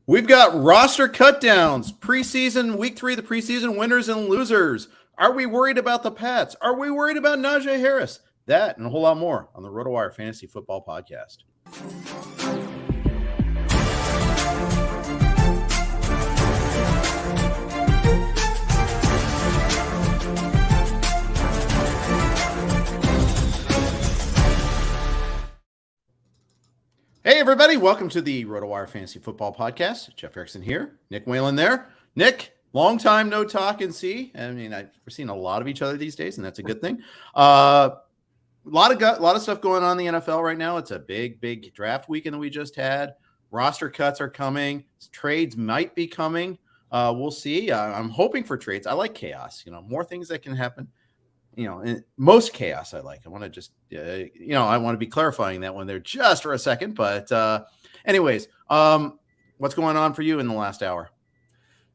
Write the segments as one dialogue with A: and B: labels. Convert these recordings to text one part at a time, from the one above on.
A: We've got roster cutdowns, preseason, week 3, the preseason winners and losers. Are we worried about the Pats? Are we worried about Najee Harris? That and a whole lot more on the RotoWire Fantasy Football Podcast. Hey, everybody. Welcome to the RotoWire Fantasy Football Podcast. Jeff Erickson here. Nick Whalen there. Nick, long time no talk and see. I mean, we're seeing a lot of each other these days, and that's a good thing. A lot of stuff going on in the NFL right now. It's a big draft weekend that we just had. Roster cuts are coming. Trades might be coming. We'll see. I'm hoping for trades. I like chaos. More things that can happen. Most chaos I like. I want to just, I want to be clarifying that one there just for a second. But anyways, what's going on for you in the last hour?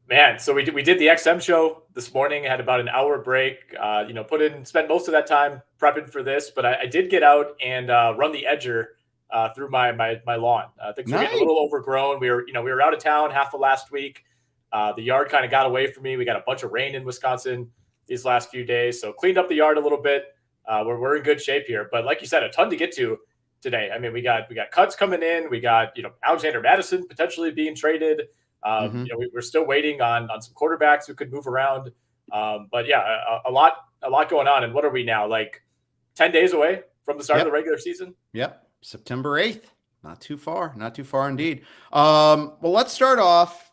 B: Man, so we did the XM show this morning. I had about an hour break, spent most of that time prepping for this. But I did get out and run the edger through my lawn. Things were getting a little overgrown. We were out of town half of last week. The yard kind of got away from me. We got a bunch of rain in Wisconsin these last few days. So cleaned up the yard a little bit. We're in good shape here. But like you said, a ton to get to today. I mean, we got cuts coming in. We got, Alexander Madison potentially being traded. We're still waiting on some quarterbacks who could move around. But yeah, a lot going on. And what are we now? Like 10 days away from the start of the regular season?
A: Yep. September 8th. Not too far indeed. Well, let's start off,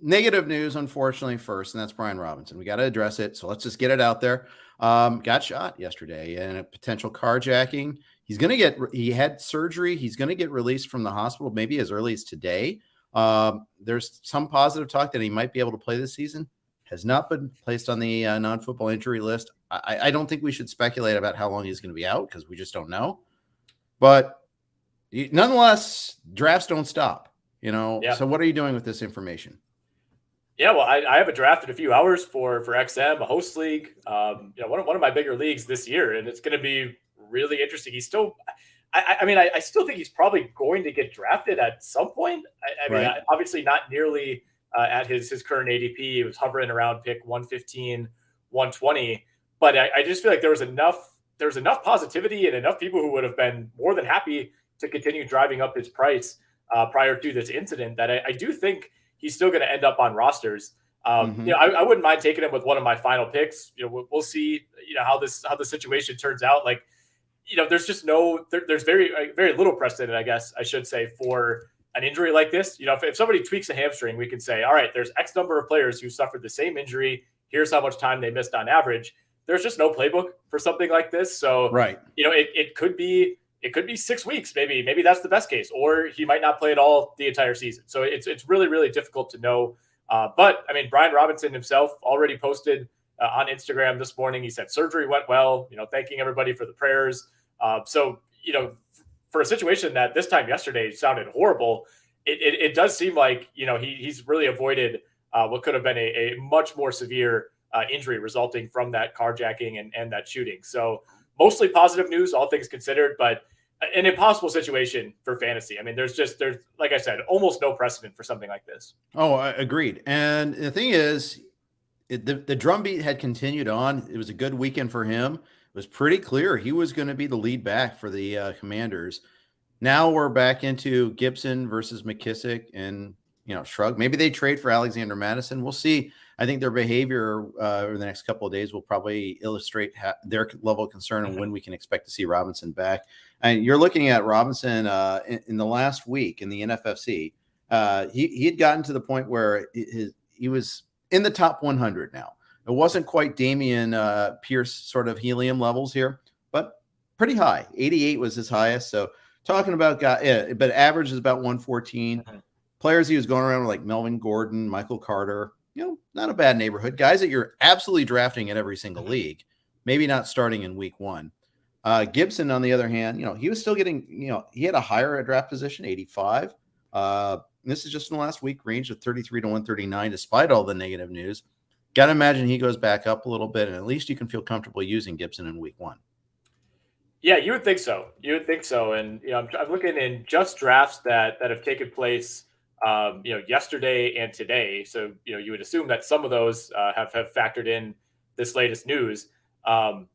A: negative news, unfortunately, first, and that's Brian Robinson. We got to address it, so let's just get it out there. Got shot yesterday in a potential carjacking. He had surgery. He's going to get released from the hospital maybe as early as today. There's some positive talk that he might be able to play this season. Has not been placed on the non-football injury list. I don't think we should speculate about how long he's going to be out because we just don't know. But nonetheless, drafts don't stop. So what are you doing with this information?
B: Yeah, well, I have a draft in a few hours for XM, a host league, one of my bigger leagues this year, and it's going to be really interesting. He's still, I still think he's probably going to get drafted at some point. Obviously not nearly at his current ADP. He was hovering around pick 115, 120, but I just feel like there was enough positivity and enough people who would have been more than happy to continue driving up his price prior to this incident that I do think he's still going to end up on rosters. I wouldn't mind taking him with one of my final picks. We'll see, how the situation turns out. Like, there's just there's very, very little precedent, I guess I should say, for an injury like this. If somebody tweaks a hamstring, we can say, all right, there's X number of players who suffered the same injury. Here's how much time they missed on average. There's just no playbook for something like this. So, it could be 6 weeks. Maybe that's the best case, or he might not play at all the entire season. So it's really, really difficult to know. But I mean, Brian Robinson himself already posted on Instagram this morning. He said surgery went well, thanking everybody for the prayers. So, for a situation that this time yesterday sounded horrible, it does seem like, he's really avoided what could have been a much more severe injury resulting from that carjacking and that shooting. So mostly positive news, all things considered, but an impossible situation for fantasy. I mean, there's like I said, almost no precedent for something like this.
A: Oh, agreed. And the thing is, the drumbeat had continued on. It was a good weekend for him. It was pretty clear he was going to be the lead back for the Commanders. Now we're back into Gibson versus McKissick and, shrug. Maybe they trade for Alexander Madison. We'll see. I think their behavior over the next couple of days will probably illustrate their level of concern and when we can expect to see Robinson back. And you're looking at Robinson in the last week in the NFFC. He had gotten to the point where he was in the top 100 now. It wasn't quite Damien Pierce sort of helium levels here, but pretty high. 88 was his highest. So talking about but average is about 114. Players he was going around with like Melvin Gordon, Michael Carter, not a bad neighborhood. Guys that you're absolutely drafting in every single league, maybe not starting in week one. Gibson, on the other hand, he was still getting, he had a higher draft position, 85. This is just in the last week, range of 33 to 139, despite all the negative news. Got to imagine he goes back up a little bit, and at least you can feel comfortable using Gibson in week one.
B: Yeah, you would think so. And I'm looking in just drafts that have taken place yesterday and today. So, you would assume that some of those have factored in this latest news.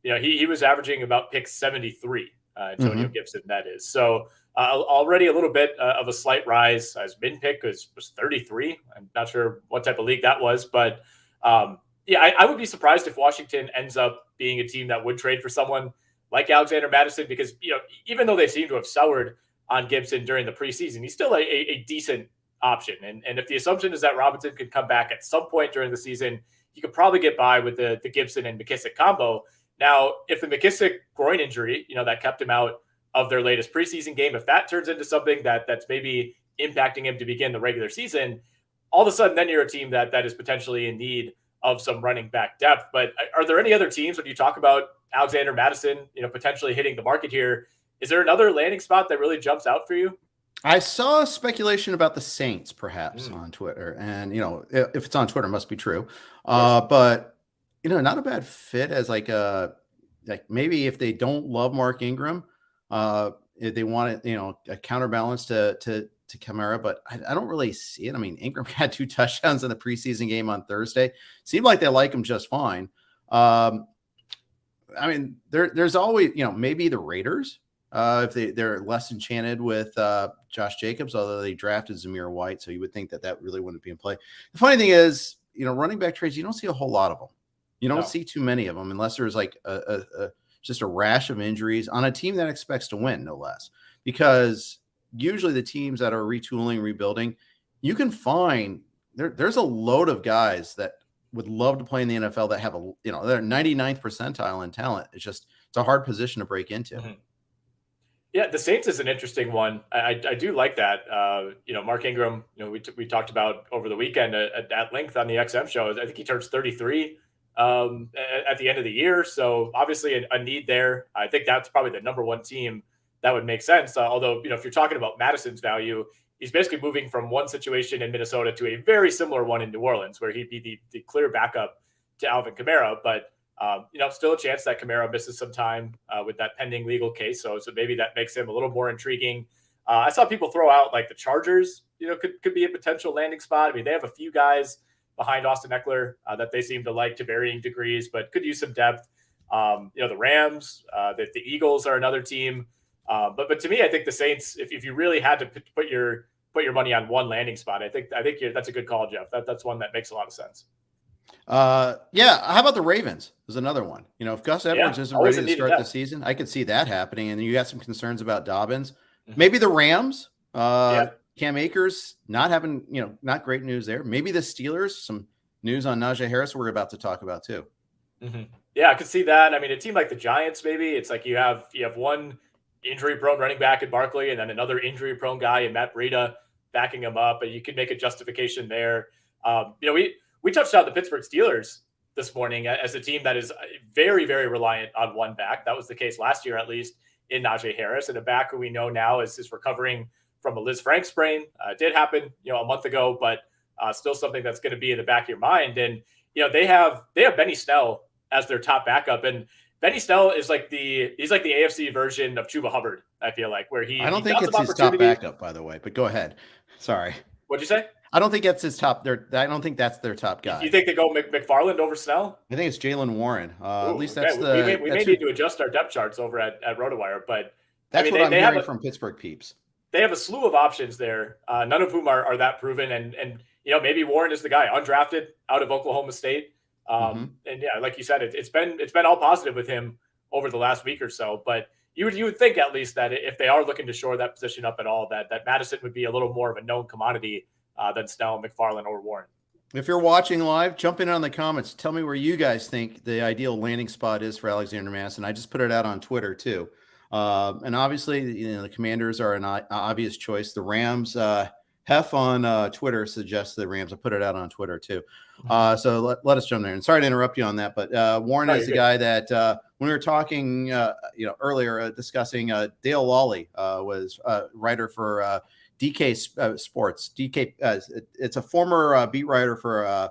B: He was averaging about pick 73, Antonio Gibson, that is. So already a little bit of a slight rise. His min pick was 33. I'm not sure what type of league that was, but I would be surprised if Washington ends up being a team that would trade for someone like Alexander Mattison, because, even though they seem to have soured on Gibson during the preseason, he's still a decent option. And if the assumption is that Robinson could come back at some point during the season, you could probably get by with the Gibson and McKissick combo. Now, if the McKissick groin injury, that kept him out of their latest preseason game, if that turns into something that's maybe impacting him to begin the regular season, all of a sudden then you're a team that is potentially in need of some running back depth. But are there any other teams, when you talk about Alexander Mattison, potentially hitting the market here, is there another landing spot that really jumps out for you?
A: I saw speculation about the Saints perhaps on Twitter, and if it's on Twitter, it must be true. But not a bad fit as like maybe if they don't love Mark Ingram, if they want it, a counterbalance to Kamara, but I don't really see it. I mean, Ingram had 2 touchdowns in the preseason game on Thursday. Seemed like they like him just fine. I mean, there's always, maybe the Raiders. If they're less enchanted with Josh Jacobs, although they drafted Zamir White, so you would think that really wouldn't be in play. The funny thing is, running back trades, you don't see a whole lot of them. You don't see too many of them unless there's like just a rash of injuries on a team that expects to win, no less. Because usually the teams that are retooling, rebuilding, you can find there's a load of guys that would love to play in the NFL that have they're 99th percentile in talent. It's a hard position to break into.
B: Mm-hmm. Yeah, the Saints is an interesting one. I do like that. Mark Ingram, we talked about over the weekend at length on the XM show. I think he turns 33 at the end of the year. So obviously a need there. I think that's probably the number one team that would make sense. Although, if you're talking about Madison's value, he's basically moving from one situation in Minnesota to a very similar one in New Orleans, where he'd be the clear backup to Alvin Kamara. But still a chance that Kamara misses some time with that pending legal case. So maybe that makes him a little more intriguing. I saw people throw out like the Chargers, could be a potential landing spot. I mean, they have a few guys behind Austin Eckler that they seem to like to varying degrees, but could use some depth. The Rams, the Eagles are another team. But to me, I think the Saints, if you really had to put your money on one landing spot, I think that's a good call, Jeff. That's one that makes a lot of sense.
A: How about the Ravens? There's another one. If Gus Edwards isn't ready to start the season, I could see that happening. And you got some concerns about Dobbins. Maybe the Rams. Cam Akers not having, not great news there. Maybe the Steelers. Some news on Najee Harris we're about to talk about too.
B: Mm-hmm. Yeah, I could see that. I mean, a team like the Giants, maybe it's like you have one injury-prone running back in Barkley, and then another injury-prone guy in Matt Breida backing him up. But you could make a justification there. We touched on the Pittsburgh Steelers this morning as a team that is very, very reliant on one back. That was the case last year, at least, in Najee Harris, and a back who we know now is recovering from a Liz Frank sprain. It did happen, a month ago, but still something that's going to be in the back of your mind. And they have Benny Snell as their top backup, and Benny Snell is he's like the AFC version of Chuba Hubbard. I feel like I
A: don't think it's his top backup, by the way. But go ahead. Sorry.
B: What'd you say?
A: I don't think that's his top. I don't think that's their top guy.
B: You think they go McFarland over Snell?
A: I think it's Jaylen Warren. At least that's
B: we may need to adjust our depth charts over at RotoWire, but
A: that's what I'm hearing from Pittsburgh peeps.
B: They have a slew of options there, none of whom are that proven, and maybe Warren is the guy, undrafted out of Oklahoma State. And yeah, like you said, it's been all positive with him over the last week or so. But you would think at least that if they are looking to shore that position up at all, that Madison would be a little more of a known commodity than Snell, McFarland, or Warren.
A: If you're watching live, jump in on the comments. Tell me where you guys think the ideal landing spot is for Alexander Mattison. I just put it out on Twitter too. And obviously, the Commanders are an obvious choice. The Rams, Hef on Twitter suggests the Rams. I put it out on Twitter too. So let us jump there. And sorry to interrupt you on that, but Warren is the guy that when we were talking, earlier discussing Dale Lawley was a writer for DK Sports. DK, it's a former beat writer for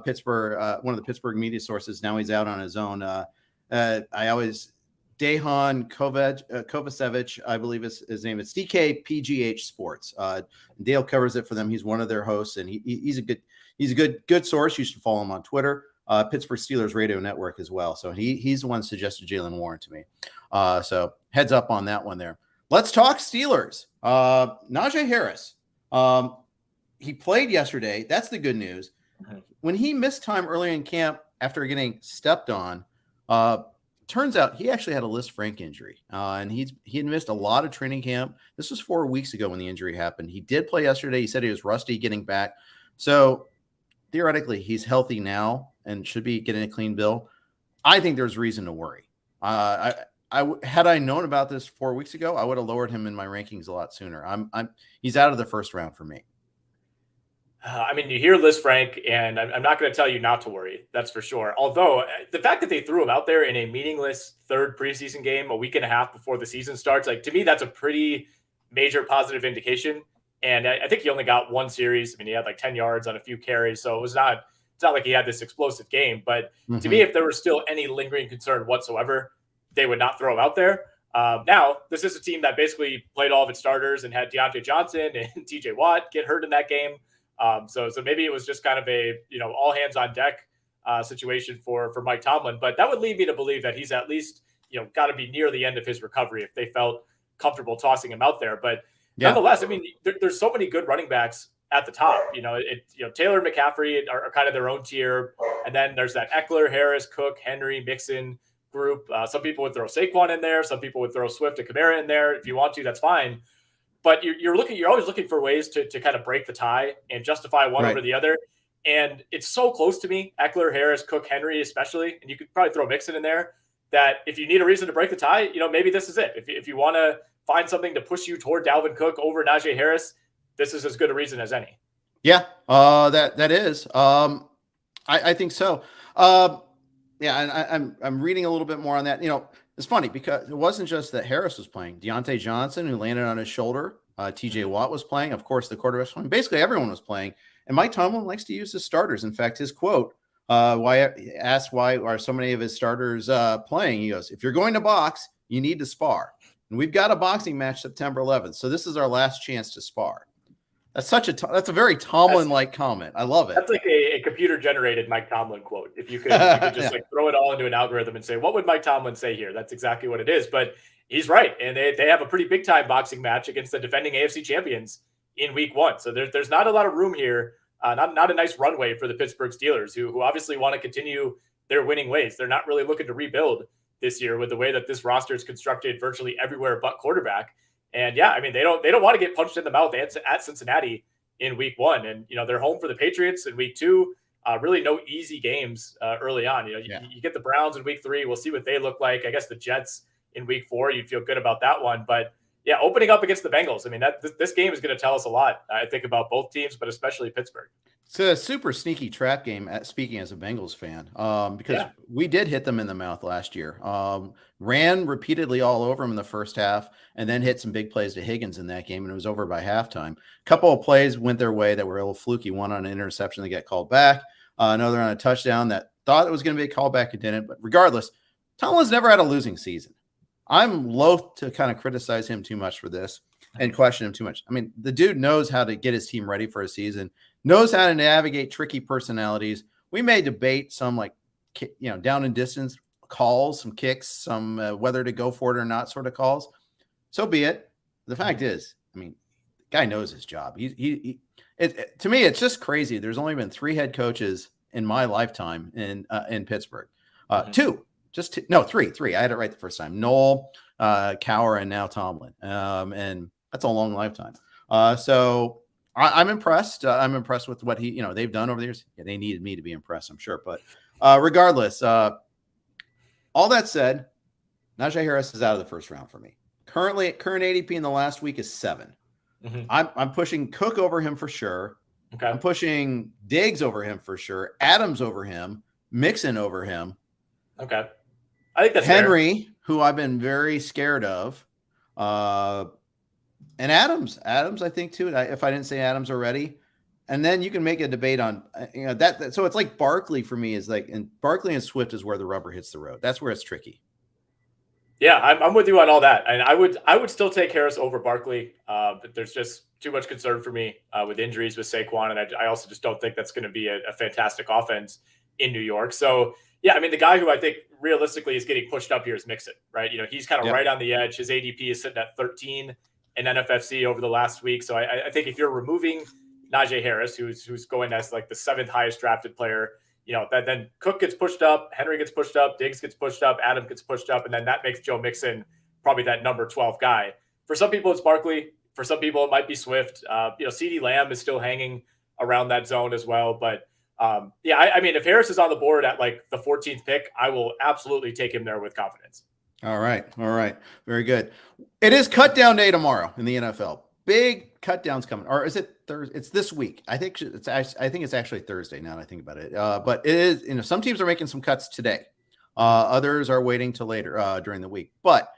A: Pittsburgh, one of the Pittsburgh media sources. Now he's out on his own. I always Dejan Kovacevic, I believe is his name. It's DKPGH Sports. Dale covers it for them. He's one of their hosts, and he's a good source. You should follow him on Twitter. Pittsburgh Steelers Radio Network as well. So he's the one who suggested Jaylen Warren to me. So heads up on that one there. Let's talk Steelers. Najee Harris. He played yesterday. That's the good news. When he missed time early in camp after getting stepped on, turns out he actually had a Liz Frank injury, and he had missed a lot of training camp. This was 4 weeks ago when the injury happened. He did play yesterday. He said he was rusty getting back. So theoretically, he's healthy now and should be getting a clean bill. I think there's reason to worry. Had I known about this 4 weeks ago, I would have lowered him in my rankings a lot sooner. He's out of the first round for me.
B: I mean, you hear Liz Frank, and I'm not going to tell you not to worry. That's for sure. Although the fact that they threw him out there in a meaningless third preseason game a week and a half before the season starts, like, to me, that's a pretty major positive indication. And I think he only got one series. I mean, he had like 10 yards on a few carries, so it's not like he had this explosive game. But to me, if there was still any lingering concern whatsoever, they would not throw him out there. Now, this is a team that basically played all of its starters and had Deontay Johnson and TJ Watt get hurt in that game. So maybe it was just kind of a, all hands on deck situation for Mike Tomlin, but that would lead me to believe that he's at least, got to be near the end of his recovery if they felt comfortable tossing him out there. But nonetheless, I mean, there's so many good running backs at the top. Taylor and McCaffrey are kind of their own tier, and then there's that Eckler, Harris, Cook, Henry, Mixon group. Some people would throw Saquon in there. Some people would throw Swift and Kamara in there. If you want to, that's fine. But you're always looking for ways to kind of break the tie and justify one over the other. And it's so close to me, Eckler, Harris, Cook, Henry, especially, and you could probably throw Mixon in there, that if you need a reason to break the tie, maybe this is it. If you want to find something to push you toward Dalvin Cook over Najee Harris, this is as good a reason as any.
A: Yeah, that is. I think so. And I'm reading a little bit more on that. It's funny because it wasn't just that Harris was playing. Deontay Johnson, who landed on his shoulder, TJ Watt was playing. Of course, the quarterback was playing. Basically, everyone was playing. And Mike Tomlin likes to use his starters. In fact, his quote, why are so many of his starters playing? He goes, "If you're going to box, you need to spar. And we've got a boxing match September 11th. So this is our last chance to spar." That's that's a very Tomlin-like comment. I love it.
B: That's like a computer-generated Mike Tomlin quote. If you could just like throw it all into an algorithm and say, what would Mike Tomlin say here? That's exactly what it is. But he's right. And they have a pretty big-time boxing match against the defending AFC champions in week 1. So there's not a lot of room here. Not a nice runway for the Pittsburgh Steelers, who obviously want to continue their winning ways. They're not really looking to rebuild this year with the way that this roster is constructed virtually everywhere but quarterback. And yeah, I mean, they don't want to get punched in the mouth at Cincinnati in week 1. And, they're home for the Patriots in week 2. Really no easy games early on. You get the Browns in week 3. We'll see what they look like. I guess the Jets in week 4, you'd feel good about that one. But yeah, opening up against the Bengals. I mean, this game is going to tell us a lot, I think, about both teams, but especially Pittsburgh.
A: It's a super sneaky trap game, speaking as a Bengals fan, because we did hit them in the mouth last year. Ran repeatedly all over them in the first half and then hit some big plays to Higgins in that game, and it was over by halftime. A couple of plays went their way that were a little fluky. One on an interception that got called back, another on a touchdown that thought it was going to be a callback and didn't. But regardless, Tomlin's never had a losing season. I'm loath to kind of criticize him too much for this and question him too much. I mean, the dude knows how to get his team ready for a season, knows how to navigate tricky personalities. We may debate some down and distance calls, some kicks, some whether to go for it or not sort of calls. So be it. The fact is, I mean, the guy knows his job. To me, it's just crazy. There's only been 3 head coaches in my lifetime in Pittsburgh. 2. Three. I had it right the first time. Noel, Cowher, and now Tomlin. And that's a long lifetime. So I'm impressed. I'm impressed with what they've done over the years. Yeah, they needed me to be impressed, I'm sure. But regardless, all that said, Najee Harris is out of the first round for me. Current ADP in the last week is 7. Mm-hmm. I'm pushing Cook over him for sure. Okay. I'm pushing Diggs over him for sure. Adams over him. Mixon over him.
B: Okay. I think that's
A: Henry,
B: fair.
A: Who I've been very scared of. And Adams, I think too. If I didn't say Adams already, and then you can make a debate on that. So it's like Barkley for me is like, and Barkley and Swift is where the rubber hits the road. That's where it's tricky.
B: Yeah, I'm with you on all that, and I would still take Harris over Barkley. But there's just too much concern for me with injuries with Saquon, and I also just don't think that's going to be a fantastic offense in New York. So yeah, I mean the guy who I think realistically is getting pushed up here is Mixon, right? He's kind of
A: Yep.
B: right on the edge. His ADP is sitting at 13 in NFFC over the last week. So I think if you're removing Najee Harris, who's going as like the 7th highest drafted player, that then Cook gets pushed up, Henry gets pushed up, Diggs gets pushed up, Adam gets pushed up, and then that makes Joe Mixon probably that number 12 guy. For some people, it's Barkley. For some people, it might be Swift. CeeDee Lamb is still hanging around that zone as well. But yeah, I mean, if Harris is on the board at like the 14th pick, I will absolutely take him there with confidence.
A: All right. Very good. It is cut down day tomorrow in the NFL. Big cut downs coming. Or is it Thursday? It's this week. I think it's actually Thursday now that I think about it. But it is, some teams are making some cuts today. Others are waiting till later during the week. But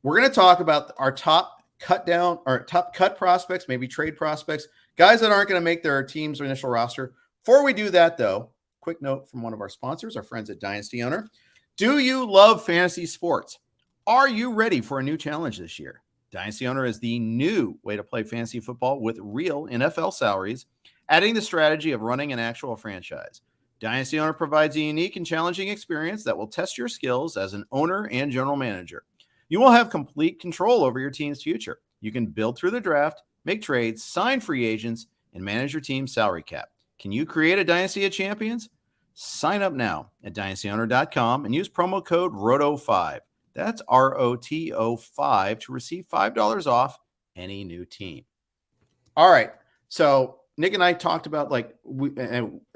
A: we're going to talk about our top cut prospects, maybe trade prospects, guys that aren't going to make their team's initial roster. Before we do that, though, quick note from one of our sponsors, our friends at Dynasty Owner. Do you love fantasy sports? Are you ready for a new challenge this year? Dynasty Owner is the new way to play fantasy football with real NFL salaries, adding the strategy of running an actual franchise. Dynasty Owner provides a unique and challenging experience that will test your skills as an owner and general manager. You will have complete control over your team's future. You can build through the draft, make trades, sign free agents, and manage your team's salary cap. Can you create a dynasty of champions? Sign up now at dynastyowner.com and use promo code ROTO5. That's ROTO5 to receive $5 off any new team. All right. So Nick and I talked about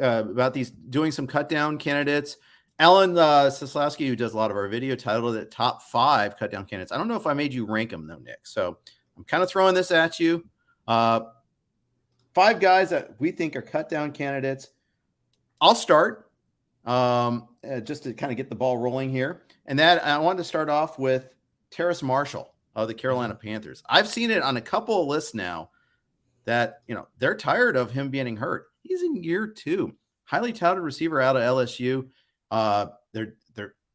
A: about these doing some cut down candidates. Alan Seslowsky, who does a lot of our video, titled it Top 5 Cut Down Candidates. I don't know if I made you rank them though, Nick. So I'm kind of throwing this at you. 5 guys that we think are cut down candidates. I'll start just to kind of get the ball rolling here. And that I wanted to start off with Terrace Marshall of the Carolina Panthers. I've seen it on a couple of lists now that, they're tired of him being hurt. He's in year 2. Highly touted receiver out of LSU.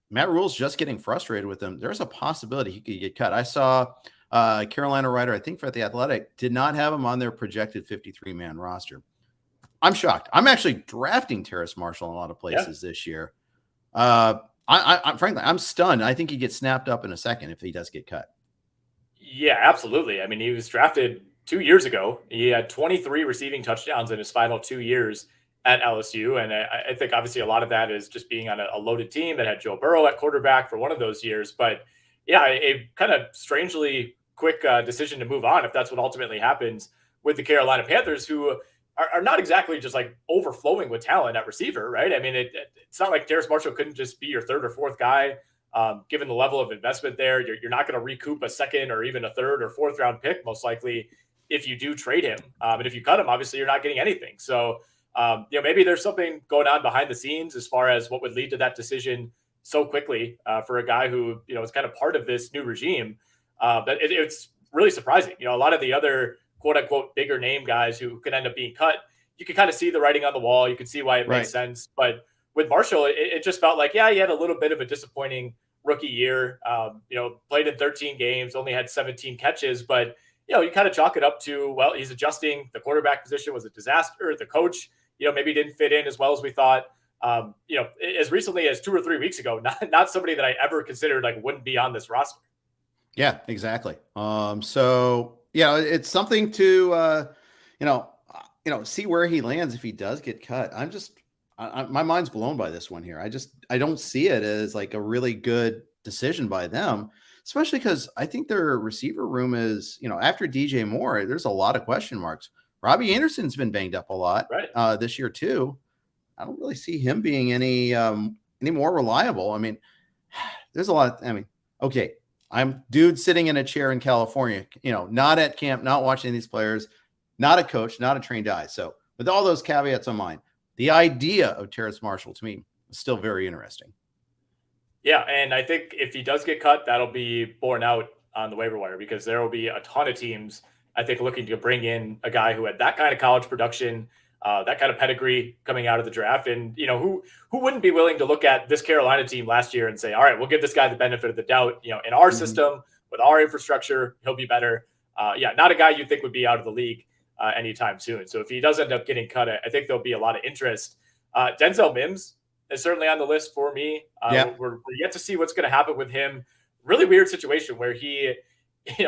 A: Matt Rule's just getting frustrated with him. There's a possibility he could get cut. I saw Carolina writer, I think for The Athletic, did not have him on their projected 53-man roster. I'm shocked. I'm actually drafting Terrace Marshall in a lot of places this year. Frankly, I'm stunned. I think he gets snapped up in a second if he does get cut.
B: Yeah, absolutely. I mean, he was drafted 2 years ago. He had 23 receiving touchdowns in his final 2 years at LSU. And I think obviously a lot of that is just being on a loaded team that had Joe Burrow at quarterback for one of those years. But yeah, a kind of strangely quick decision to move on if that's what ultimately happens with the Carolina Panthers, who are not exactly just like overflowing with talent at receiver, right? I mean, it's not like Terrace Marshall couldn't just be your 3rd or 4th guy. Given the level of investment there, you're not going to recoup a 2nd or even a 3rd or 4th round pick, most likely, if you do trade him. And if you cut him, obviously you're not getting anything. So, maybe there's something going on behind the scenes as far as what would lead to that decision so quickly for a guy who, is kind of part of this new regime. But it's really surprising. A lot of the other quote unquote bigger name guys who could end up being cut, you can kind of see the writing on the wall. You can see why it makes sense. But with Marshall, it just felt like, yeah, he had a little bit of a disappointing rookie year. Played in 13 games, only had 17 catches, but you kind of chalk it up to, well, he's adjusting. The quarterback position was a disaster. The coach, maybe didn't fit in as well as we thought. As recently as 2 or 3 weeks ago, not somebody that I ever considered like wouldn't be on this roster.
A: Yeah, exactly. So yeah, it's something to, see where he lands if he does get cut. My mind's blown by this one here. I don't see it as like a really good decision by them, especially because I think their receiver room is, after DJ Moore, there's a lot of question marks. Robbie Anderson's been banged up a lot this year too. I don't really see him being any more reliable. I mean, there's a lot. Okay, I'm dude sitting in a chair in California, not at camp, not watching these players, not a coach, not a trained eye. So with all those caveats on mind, the idea of Terrace Marshall to me is still very interesting.
B: Yeah, and I think if he does get cut, that'll be borne out on the waiver wire because there will be a ton of teams, I think, looking to bring in a guy who had that kind of college production, that kind of pedigree coming out of the draft. And, who wouldn't be willing to look at this Carolina team last year and say, all right, we'll give this guy the benefit of the doubt, in our system with our infrastructure, he'll be better. Not a guy you think would be out of the league anytime soon. So if he does end up getting cut, I think there'll be a lot of interest. Denzel Mims is certainly on the list for me. We're yet to see what's going to happen with him. Really weird situation where he,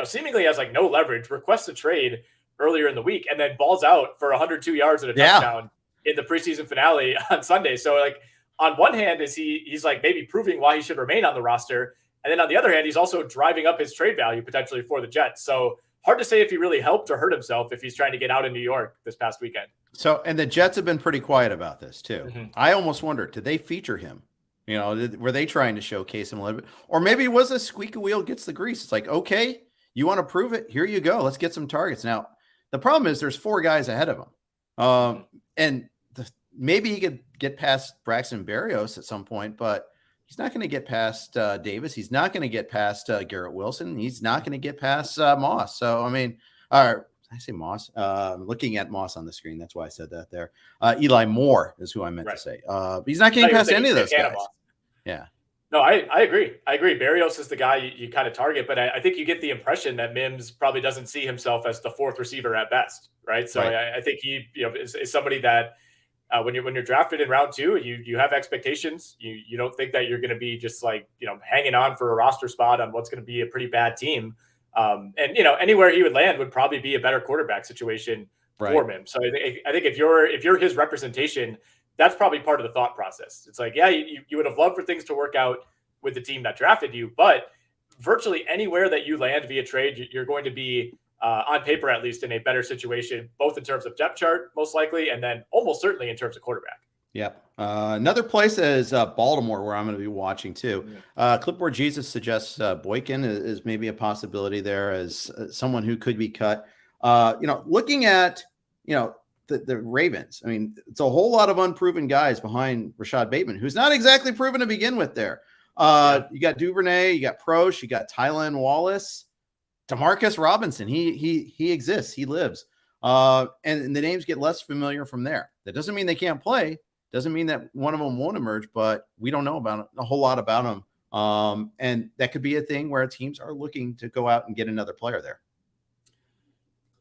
B: seemingly has like no leverage, requests a trade earlier in the week, and then balls out for 102 yards and a touchdown in the preseason finale on Sunday. So like on one hand he's like maybe proving why he should remain on the roster. And then on the other hand, he's also driving up his trade value potentially for the Jets. So hard to say if he really helped or hurt himself if he's trying to get out in New York this past weekend.
A: So, and the Jets have been pretty quiet about this too. I almost wonder, did they feature him? Were they trying to showcase him a little bit? Or maybe it was a squeaky wheel gets the grease. It's like, okay, you want to prove it? Here you go. Let's get some targets. Now, the problem is there's 4 guys ahead of him. And maybe he could get past Braxton Berrios at some point, but he's not going to get past Davis. He's not going to get past Garrett Wilson. He's not going to get past Moss. So, I mean, I say Moss. Looking at Moss on the screen. That's why I said that there. Eli Moore is who I meant to say. He's not getting past any of those guys. Yeah.
B: No, I agree. Berrios is the guy you kind of target, but I think you get the impression that Mims probably doesn't see himself as the 4th receiver at best, right? So I think he is somebody that when you're drafted in round 2, you have expectations. You don't think that you're going to be just like hanging on for a roster spot on what's going to be a pretty bad team. And anywhere he would land would probably be a better quarterback situation for him. So I think if you're his representation, that's probably part of the thought process. It's like, you would have loved for things to work out with the team that drafted you, but virtually anywhere that you land via trade, you're going to be on paper, at least, in a better situation, both in terms of depth chart, most likely, and then almost certainly in terms of quarterback.
A: Yep. Another place is Baltimore, where I'm going to be watching too. Clipboard Jesus suggests Boykin is maybe a possibility there as someone who could be cut. Looking at, the Ravens, I mean, it's a whole lot of unproven guys behind Rashad Bateman, who's not exactly proven to begin with there. You got Duvernay, you got Proche, you got Tylan Wallace, Demarcus Robinson. He exists. He lives. And the names get less familiar from there. That doesn't mean they can't play. Doesn't mean that one of them won't emerge, but we don't know about a whole lot about them. And that could be a thing where teams are looking to go out and get another player there.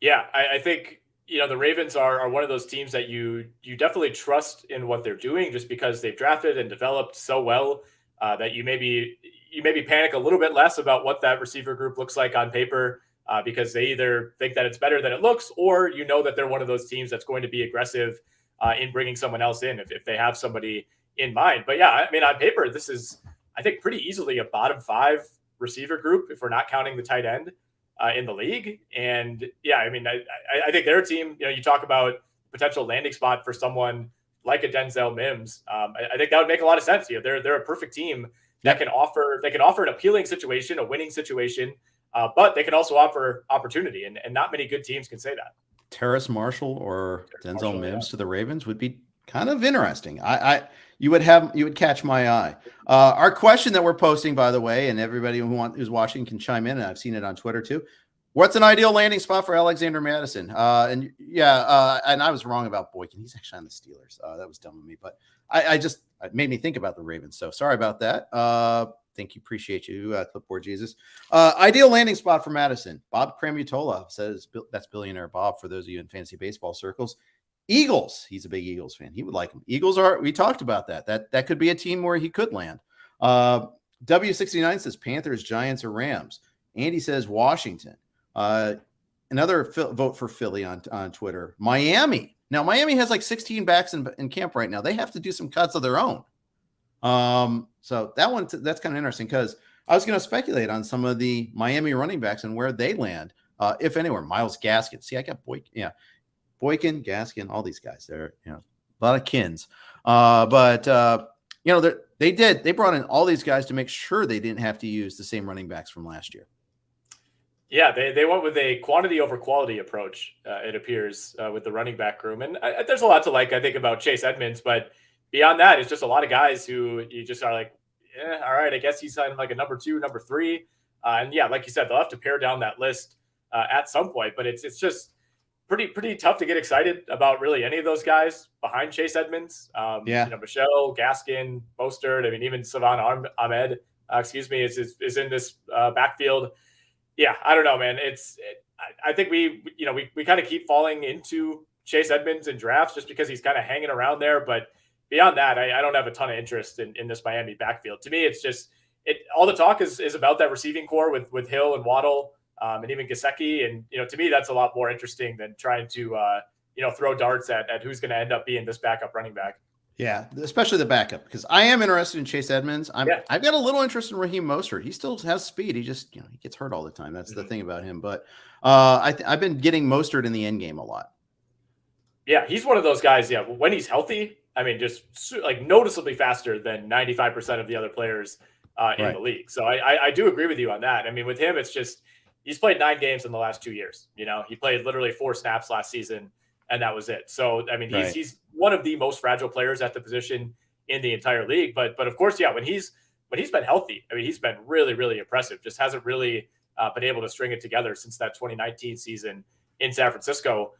A: Yeah,
B: I think, the Ravens are one of those teams that you definitely trust in what they're doing, just because they've drafted and developed so well that you maybe panic a little bit less about what that receiver group looks like on paper because they either think that it's better than it looks, or that they're one of those teams that's going to be aggressive in bringing someone else in if they have somebody in mind. But yeah, I mean, on paper, this is, I think, pretty easily a bottom 5 receiver group if we're not counting the tight end in the league. And yeah, I mean, I think they're a team, you talk about potential landing spot for someone like a Denzel Mims. I think that would make a lot of sense. They're a perfect team that can offer an appealing situation, a winning situation, but they can also offer opportunity, and not many good teams can say that.
A: Terrace Marshall or Denzel Mims to the Ravens would be kind of interesting. You would catch my eye. Our question that we're posting, by the way, and everybody who's watching can chime in, and I've seen it on Twitter too. What's an ideal landing spot for Alexander Mattison? And I was wrong about Boykin. He's actually on the Steelers. That was dumb of me, but it made me think about the Ravens. So sorry about that. Thank you. Appreciate you, Clipboard Jesus. Ideal landing spot for Madison. Bob Cramutola says that's Billionaire Bob for those of you in fantasy baseball circles. Eagles. He's a big Eagles fan. He would like them. Eagles we talked about that. That could be a team where he could land. W69 says Panthers, Giants, or Rams. Andy says Washington. Another vote for Philly on Twitter. Miami. Now, Miami has like 16 backs in camp right now. They have to do some cuts of their own. So that's kind of interesting because I was going to speculate on some of the Miami running backs and where they land, if anywhere. Miles Gaskin. See, I got Boykin. Yeah, Boykin, Gaskin, all these guys. They're a lot of kins. But they brought in all these guys to make sure they didn't have to use the same running backs from last year.
B: Yeah, they went with a quantity over quality approach, it appears, with the running back room. And there's a lot to like, I think, about Chase Edmonds. But beyond that, it's just a lot of guys who you just are like, all right, I guess he's signed like a number 2, number 3. And yeah, like you said, they'll have to pare down that list at some point. But it's just, pretty tough to get excited about really any of those guys behind Chase Edmonds. Michelle, Gaskin, Mostert. I mean, even Savon Ahmed, is in this backfield. Yeah, I don't know, man. I think we kind of keep falling into Chase Edmonds in drafts just because he's kind of hanging around there. But beyond that, I don't have a ton of interest in this Miami backfield. To me, it's just all the talk is about that receiving core with Hill and Waddle. And even Gesicki. And, to me, that's a lot more interesting than trying to, throw darts at who's going to end up being this backup running back.
A: Yeah, especially the backup, because I am interested in Chase Edmonds. I've got a little interest in Raheem Mostert. He still has speed. He just, he gets hurt all the time. That's the thing about him. But I've been getting Mostert in the end game a lot.
B: Yeah, he's one of those guys. Yeah, when he's healthy, I mean, just like noticeably faster than 95% of the other players in the league. So I do agree with you on that. I mean, with him, it's just, he's played 9 games in the last 2 years. He played literally 4 snaps last season, and that was it. So, I mean, he's one of the most fragile players at the position in the entire league. But of course, yeah, when he's been healthy, I mean, he's been really, really impressive. Just hasn't really been able to string it together since that 2019 season in San Francisco.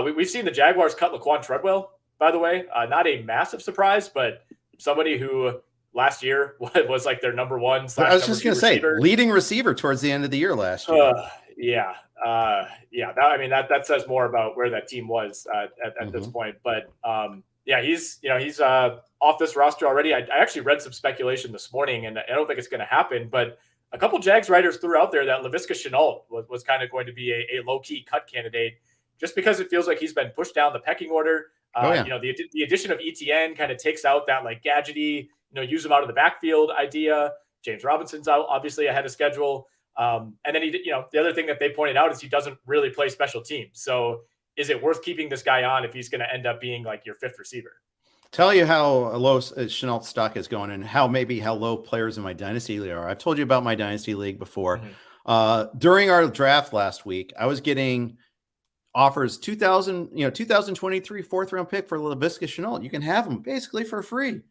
B: We've seen the Jaguars cut Laquan Treadwell, by the way. Not a massive surprise, but somebody who last year was like their number one.
A: I was just going to say, leading receiver towards the end of the year last year.
B: That says more about where that team was at this point. But he's off this roster already. I actually read some speculation this morning, and I don't think it's going to happen. But a couple Jags writers threw out there that Laviska Shenault was kind of going to be a low key cut candidate, just because it feels like he's been pushed down the pecking order. The addition of ETN kind of takes out that like gadgety, use him out of the backfield idea. James Robinson's out obviously ahead of schedule. And then the other thing that they pointed out is he doesn't really play special teams. So is it worth keeping this guy on if he's going to end up being like your 5th receiver?
A: Tell you how low Shenault's stock is going and how low players in my dynasty league are. I've told you about my dynasty league before. During our draft last week, I was getting offers 2023 4th round pick for Laviska Shenault. You can have him basically for free.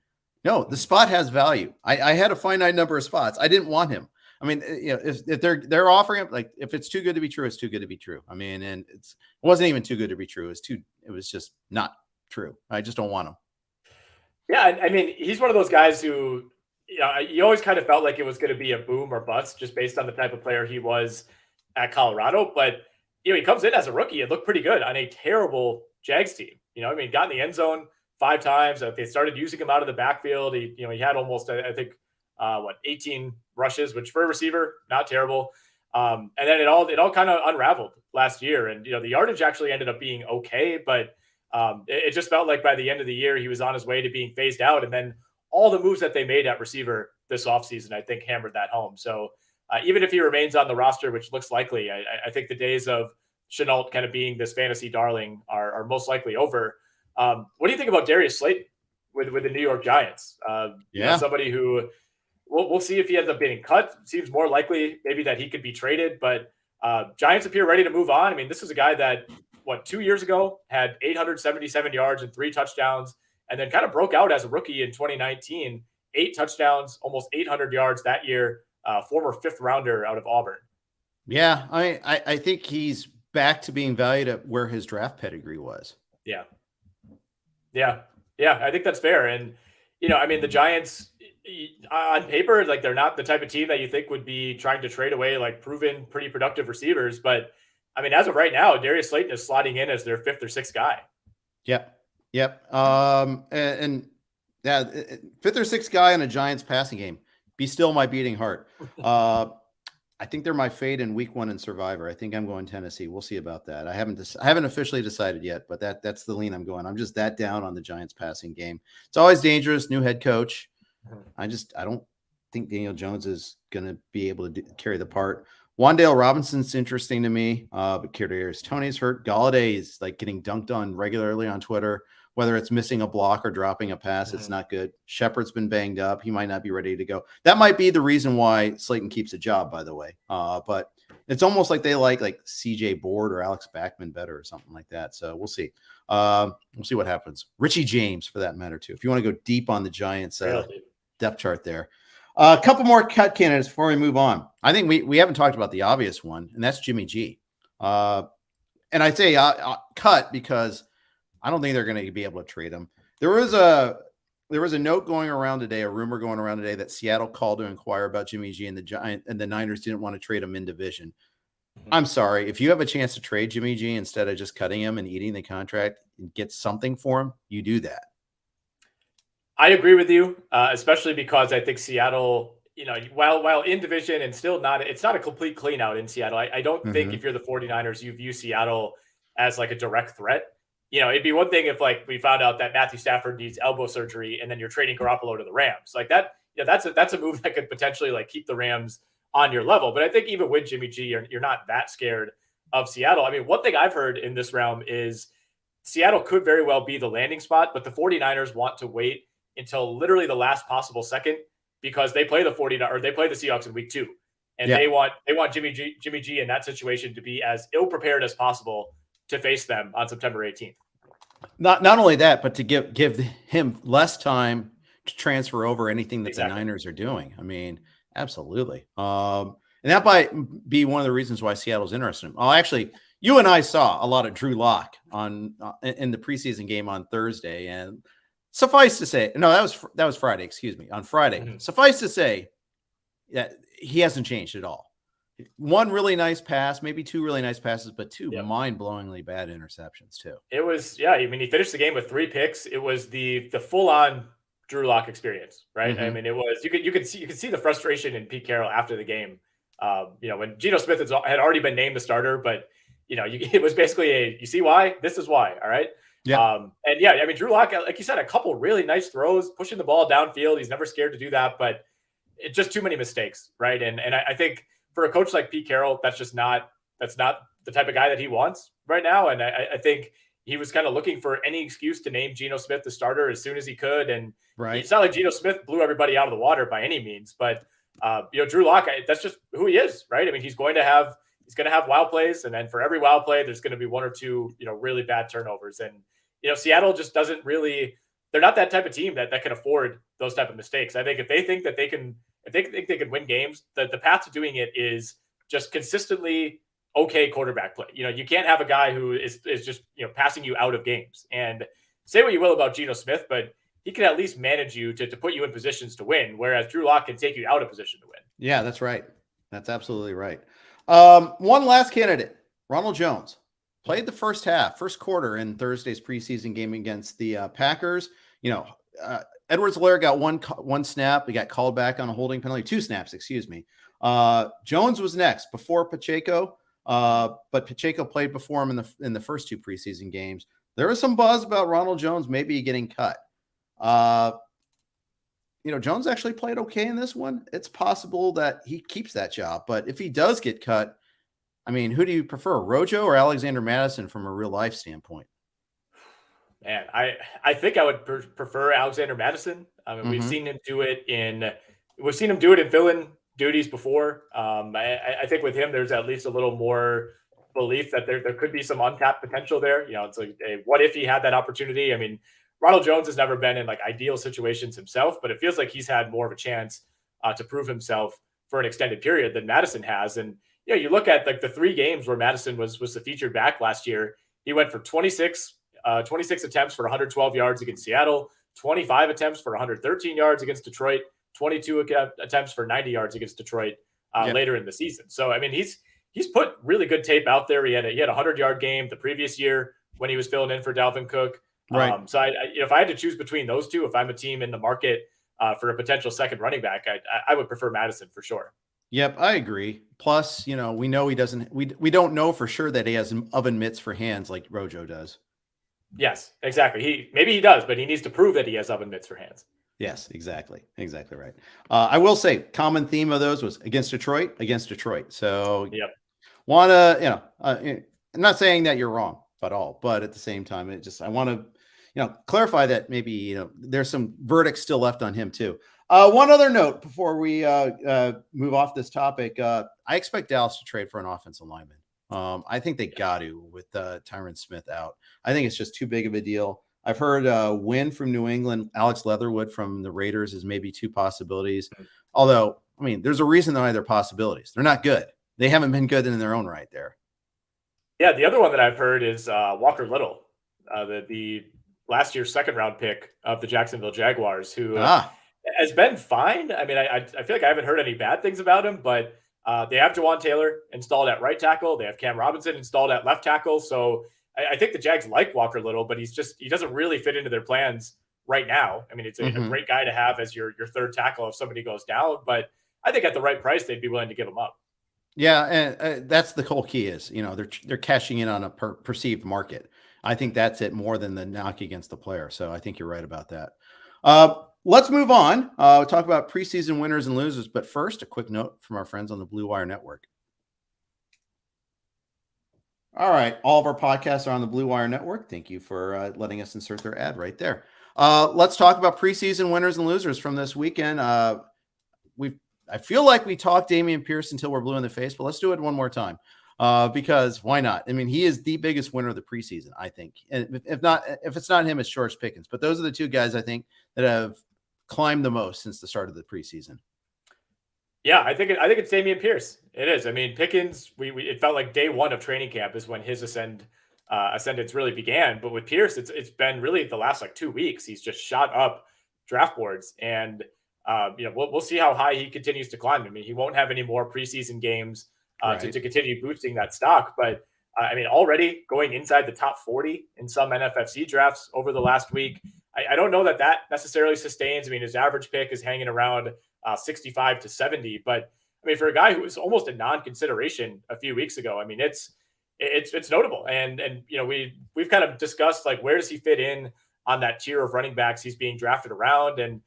A: No, the spot has value. I had a finite number of spots. I didn't want him. I mean, if they're offering him, like if it's too good to be true, it's too good to be true. I mean, and it wasn't even too good to be true. It was just not true. I just don't want him.
B: Yeah, I mean, he's one of those guys who, you always kind of felt like it was going to be a boom or bust just based on the type of player he was at Colorado. But he comes in as a rookie and looked pretty good on a terrible Jags team. Got in the end zone 5 times. They started using him out of the backfield. He had almost, I think, 18 rushes, which for a receiver, not terrible. And then it all kind of unraveled last year. And, the yardage actually ended up being okay, but it just felt like by the end of the year, he was on his way to being phased out. And then all the moves that they made at receiver this offseason, I think hammered that home. So even if he remains on the roster, which looks likely, I think the days of Shenault kind of being this fantasy darling are most likely over. What do you think about Darius Slayton with the New York Giants? Somebody who we'll see if he ends up getting cut. Seems more likely maybe that he could be traded, but Giants appear ready to move on. I mean, this is a guy that 2 years ago had 877 yards and 3 touchdowns, and then kind of broke out as a rookie in 2019, 8 touchdowns, almost 800 yards that year. Former 5th rounder out of Auburn.
A: Yeah, I think he's back to being valued at where his draft pedigree was.
B: Yeah. I think that's fair. And, the Giants on paper, like they're not the type of team that you think would be trying to trade away like proven pretty productive receivers. But as of right now, Darius Slayton is slotting in as their 5th or 6th guy.
A: Yep. 5th or 6th guy in a Giants passing game. Be still my beating heart. I think they're my fade in week 1 in Survivor. I think I'm going Tennessee. We'll see about that. I haven't officially decided yet, but that's the lean I'm going. I'm just that down on the Giants passing game. It's always dangerous. New head coach. I don't think Daniel Jones is going to be able to carry the part. Wan'Dale Robinson's interesting to me, but Kadarius Toney's hurt. Galladay is like getting dunked on regularly on Twitter. Whether it's missing a block or dropping a pass, it's not good. Shepard's been banged up. He might not be ready to go. That might be the reason why Slayton keeps a job, by the way. But it's almost like they like CJ Board or Alex Backman better or something like that. So we'll see. We'll see what happens. Richie James, for that matter, too. If you want to go deep on the Giants depth chart there. A couple more cut candidates before we move on. I think we haven't talked about the obvious one, and that's Jimmy G. And I say cut because I don't think they're going to be able to trade him. There was a note going around today, a rumor going around today that Seattle called to inquire about Jimmy G and the Niners didn't want to trade him in division. I'm sorry. If you have a chance to trade Jimmy G instead of just cutting him and eating the contract and get something for him, you do that.
B: I agree with you, especially because I think Seattle, while in division and still it's not a complete clean out in Seattle. I don't think if you're the 49ers, you view Seattle as like a direct threat. It'd be one thing if like we found out that Matthew Stafford needs elbow surgery and then you're trading Garoppolo to the Rams like that. That's a move that could potentially like keep the Rams on your level. But I think even with Jimmy G, you're not that scared of Seattle. I mean, one thing I've heard in this realm is Seattle could very well be the landing spot, but the 49ers want to wait until literally the last possible second because they play the Seahawks in week 2. And they want Jimmy G in that situation to be as ill prepared as possible to face them on September 18th. Not
A: only that, but to give him less time to transfer over anything that the Niners are doing. I mean, absolutely. And that might be one of the reasons why Seattle's interested in him. Oh, actually, you and I saw a lot of Drew Lock in the preseason game on Thursday, and suffice to say, no, that was Friday. Excuse me, on Friday. Suffice to say that he hasn't changed at all. One really nice pass, maybe 2 really nice passes, but 2 mind-blowingly bad interceptions too.
B: It was, I mean, he finished the game with 3 picks. It was the full-on Drew Lock experience, right? I mean, it was you could see the frustration in Pete Carroll after the game. When Geno Smith had already been named the starter, but it was basically you see why? This is why. All right. Yeah. I mean, Drew Lock, like you said, a couple really nice throws, pushing the ball downfield. He's never scared to do that, but it's just too many mistakes, right? And I think for a coach like Pete Carroll, that's not the type of guy that he wants right now. And I think he was kind of looking for any excuse to name Geno Smith the starter as soon as he could. And it's not like Geno Smith blew everybody out of the water by any means, but Drew Lock, that's just who he is, right? I mean, he's going to have wild plays, and then for every wild play, there's going to be 1 or 2, really bad turnovers. And Seattle just doesn't really. They're not that type of team that can afford those type of mistakes. I think if they think they can win games, the path to doing it is just consistently okay quarterback play. You can't have a guy who is just passing you out of games. And say what you will about Geno Smith, but he can at least manage you to put you in positions to win, whereas Drew Lock can take you out of position to win.
A: Yeah, that's right. That's absolutely right. One last candidate, Ronald Jones, played the first quarter in Thursday's preseason game against the Packers. Edwards-Helaire got one snap. He got called back on a holding penalty. 2 snaps, excuse me. Jones was next before Pacheco, but Pacheco played before him in the first 2 preseason games. There was some buzz about Ronald Jones maybe getting cut. Jones actually played okay in this one. It's possible that he keeps that job, but if he does get cut, I mean, who do you prefer, Rojo or Alexander Mattison from a real life standpoint?
B: Man, I think I would prefer Alexander Mattison. I mean, we've seen him do it in fill-in duties before. I think with him, there's at least a little more belief that there could be some untapped potential there. It's like, what if he had that opportunity? I mean, Ronald Jones has never been in like ideal situations himself, but it feels like he's had more of a chance to prove himself for an extended period than Mattison has. And you look at like the 3 games where Mattison was the featured back last year. He went for 26 attempts for 112 yards against Seattle, 25 attempts for 113 yards against Detroit, 22 attempts for 90 yards against Detroit later in the season. So, I mean, he's put really good tape out there. He had a 100-yard game the previous year when he was filling in for Dalvin Cook.
A: Right.
B: So if I had to choose between those 2, if I'm a team in the market for a potential second running back, I would prefer Mattison for sure.
A: Yep, I agree. Plus, we know he doesn't. We don't know for sure that he has oven mitts for hands like Rojo does.
B: Yes, exactly. Maybe he does, but he needs to prove that he has oven mitts for hands.
A: Yes, exactly right. I will say, common theme of those was against Detroit. So, I'm not saying that you're wrong at all, but at the same time, I want to, clarify that maybe there's some verdicts still left on him too. One other note before we move off this topic, I expect Dallas to trade for an offensive lineman. I think they got to with Tyron Smith out. I think it's just too big of a deal. I've heard Wynn from New England, Alex Leatherwood from the Raiders is maybe 2 possibilities. Although, I mean, there's a reason they're either possibilities. They're not good. They haven't been good in their own right there.
B: Yeah, the other one that I've heard is Walker Little, the last year's second round pick of the Jacksonville Jaguars, who
A: Ah,
B: has been fine. I mean, I feel like I haven't heard any bad things about him, but they have Jawan Taylor installed at right tackle. They have Cam Robinson installed at left tackle. So I think the Jags like Walker Little, but he doesn't really fit into their plans right now. I mean, it's a
A: mhm.
B: great guy to have as your third tackle if somebody goes down, but I think at the right price, they'd be willing to give him up.
A: Yeah, and that's the whole key is, they're cashing in on a perceived market. I think that's it more than the knock against the player. So I think you're right about that. Let's move on. We'll talk about preseason winners and losers. But first, a quick note from our friends on the Blue Wire Network. All right, all of our podcasts are on the Blue Wire Network. Thank you for letting us insert their ad right there. Let's talk about preseason winners and losers from this weekend. I feel like we talked Damien Pierce until we're blue in the face, but let's do it one more time because why not? I mean, he is the biggest winner of the preseason, I think. And if it's not him, it's George Pickens. But those are the two guys I think that have climbed the most since the start of the preseason.
B: Yeah, I think it's Damien Pierce. It is. I mean, Pickens. It felt like day one of training camp is when his ascendance really began. But with Pierce, it's been really the last like 2 weeks. He's just shot up draft boards, and we'll see how high he continues to climb. I mean, he won't have any more preseason games to
A: Right.
B: continue boosting that stock. But I mean, already going inside the top 40 in some NFFC drafts over the last week. I don't know that necessarily sustains. I mean, his average pick is hanging around 65 to 70. But I mean, for a guy who was almost a non-consideration a few weeks ago, I mean, it's notable. And we've kind of discussed like where does he fit in on that tier of running backs he's being drafted around, and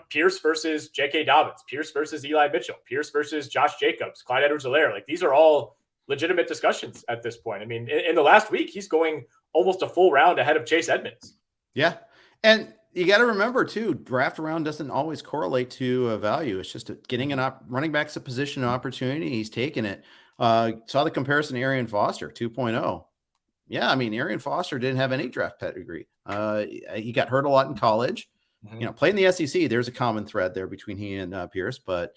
B: Pierce versus J.K. Dobbins, Pierce versus Eli Mitchell, Pierce versus Josh Jacobs, Clyde Edwards-Helaire. Like these are all legitimate discussions at this point. I mean, in the last week, he's going almost a full round ahead of Chase Edmonds.
A: Yeah. And you got to remember too, draft round doesn't always correlate to a value. It's just getting running back's a position of opportunity. He's taking it. Saw the comparison to Arian Foster 2.0. Yeah, I mean, Arian Foster didn't have any draft pedigree. He got hurt a lot in college.
B: Mm-hmm.
A: Playing the SEC, there's a common thread there between he and Pierce, but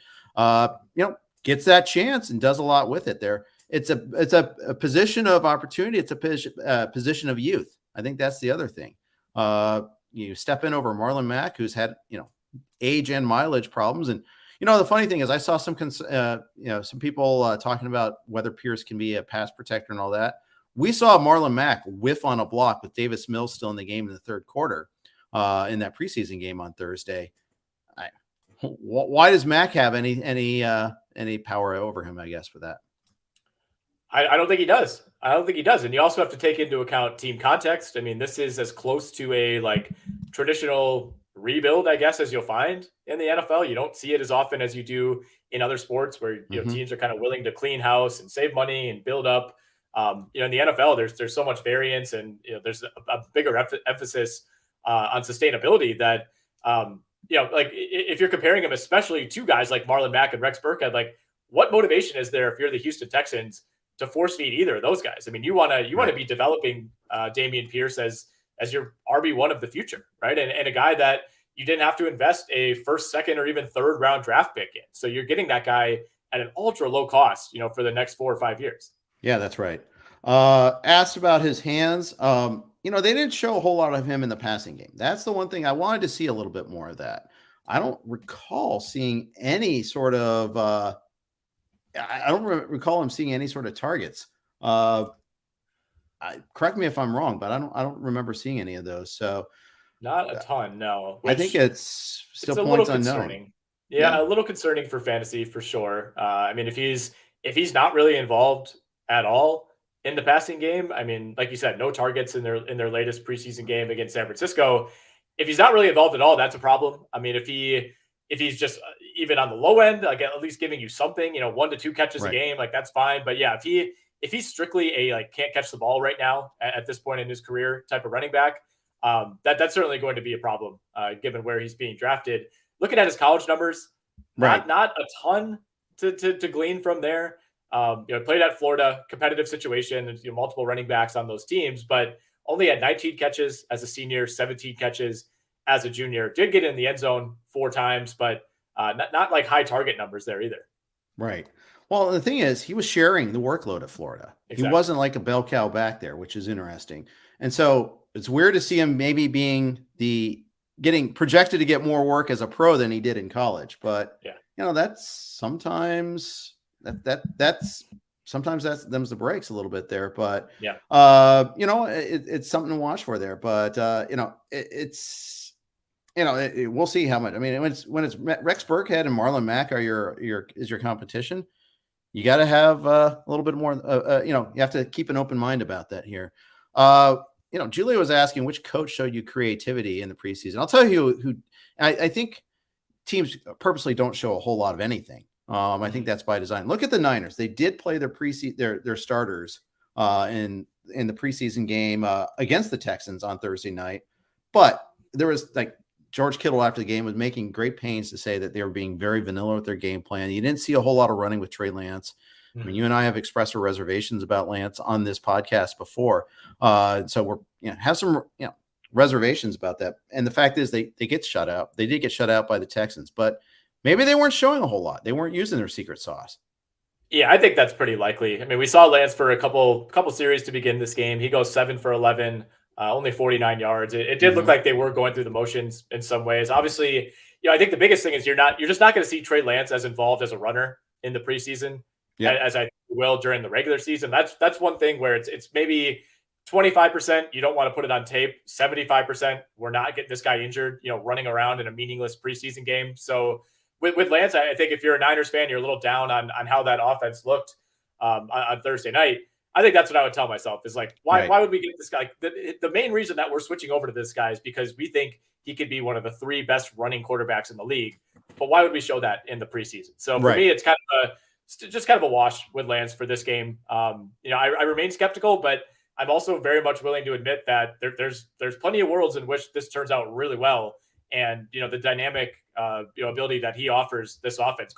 A: gets that chance and does a lot with it. There, it's a position of opportunity. It's a position of youth. I think that's the other thing. You step in over Marlon Mack, who's had age and mileage problems, and the funny thing is, I saw some people talking about whether Pierce can be a pass protector and all that. We saw Marlon Mack whiff on a block with Davis Mills still in the game in the third quarter in that preseason game on Thursday. Why does Mack have any power over him? I guess for that.
B: I don't think he does. I don't think he does. And you also have to take into account team context. I mean, this is as close to a like traditional rebuild, I guess, as you'll find in the NFL. You don't see it as often as you do in other sports where teams are kind of willing to clean house and save money and build up. In the NFL, there's so much variance, and there's a bigger emphasis on sustainability that like if you're comparing them, especially to guys like Marlon Mack and Rex Burkhead, like what motivation is there if you're the Houston Texans to force feed either of those guys? I mean, you want to be developing Damien Pierce as your RB1 of the future, right? And a guy that you didn't have to invest a first, second, or even third round draft pick in. So you're getting that guy at an ultra low cost, for the next 4 or 5 years.
A: Yeah, that's right. Asked about his hands. They didn't show a whole lot of him in the passing game. That's the one thing I wanted to see a little bit more of that. I don't recall seeing any sort of I don't recall him seeing any sort of targets. Correct me if I'm wrong, but I don't remember seeing any of those. So
B: not a ton, no.
A: I think it's still
B: a
A: points
B: little
A: unknown.
B: Concerning. Yeah, a little concerning for fantasy for sure. I mean, if he's not really involved at all in the passing game, I mean, like you said, no targets in their latest preseason game against San Francisco. If he's not really involved at all, that's a problem. I mean, if he's just even on the low end, like at least giving you something, 1 to 2 catches a game, like that's fine. But yeah, if he's strictly a like can't catch the ball right now at this point in his career type of running back, that's certainly going to be a problem given where he's being drafted. Looking at his college numbers, not a ton to glean from there. Played at Florida, competitive situation, and multiple running backs on those teams, but only had 19 catches as a senior, 17 catches as a junior. Did get in the end zone 4 times, but not like high target numbers there either.
A: Right. Well, the thing is, he was sharing the workload at Florida.
B: Exactly.
A: He wasn't like a bell cow back there, which is interesting. And so it's weird to see him maybe getting projected to get more work as a pro than he did in college. But that's sometimes that's them's the breaks a little bit there. But it's something to watch for there. But we'll see how much. I mean, when it's Rex Burkhead and Marlon Mack are your competition, you got to have a little bit more. You have to keep an open mind about that here. Julia was asking which coach showed you creativity in the preseason. I'll tell you who. I think teams purposely don't show a whole lot of anything. I think that's by design. Look at the Niners. They did play their starters in the preseason game against the Texans on Thursday night, but there was George Kittle after the game was making great pains to say that they were being very vanilla with their game plan. You didn't see a whole lot of running with Trey Lance. I mean, you and I have expressed our reservations about Lance on this podcast before. So we're have some reservations about that. And the fact is they get shut out. They did get shut out by the Texans, but maybe they weren't showing a whole lot. They weren't using their secret sauce.
B: Yeah, I think that's pretty likely. I mean, we saw Lance for a couple series to begin this game. He goes 7 for 11. Only 49 yards. It did look like they were going through the motions in some ways. Obviously, I think the biggest thing is you're just not going to see Trey Lance as involved as a runner in the preseason as I will during the regular season. That's one thing where it's maybe 25%. You don't want to put it on tape. 75%. We're not getting this guy injured, running around in a meaningless preseason game. So with Lance, I think if you're a Niners fan, you're a little down on how that offense looked on Thursday night. I think that's what I would tell myself is why would we get this guy? The main reason that we're switching over to this guy is because we think he could be one of the 3 best running quarterbacks in the league. But why would we show that in the preseason? So for me, it's kind of a wash with Lance for this game. I remain skeptical, but I'm also very much willing to admit that there's plenty of worlds in which this turns out really well. And, the dynamic, ability that he offers this offense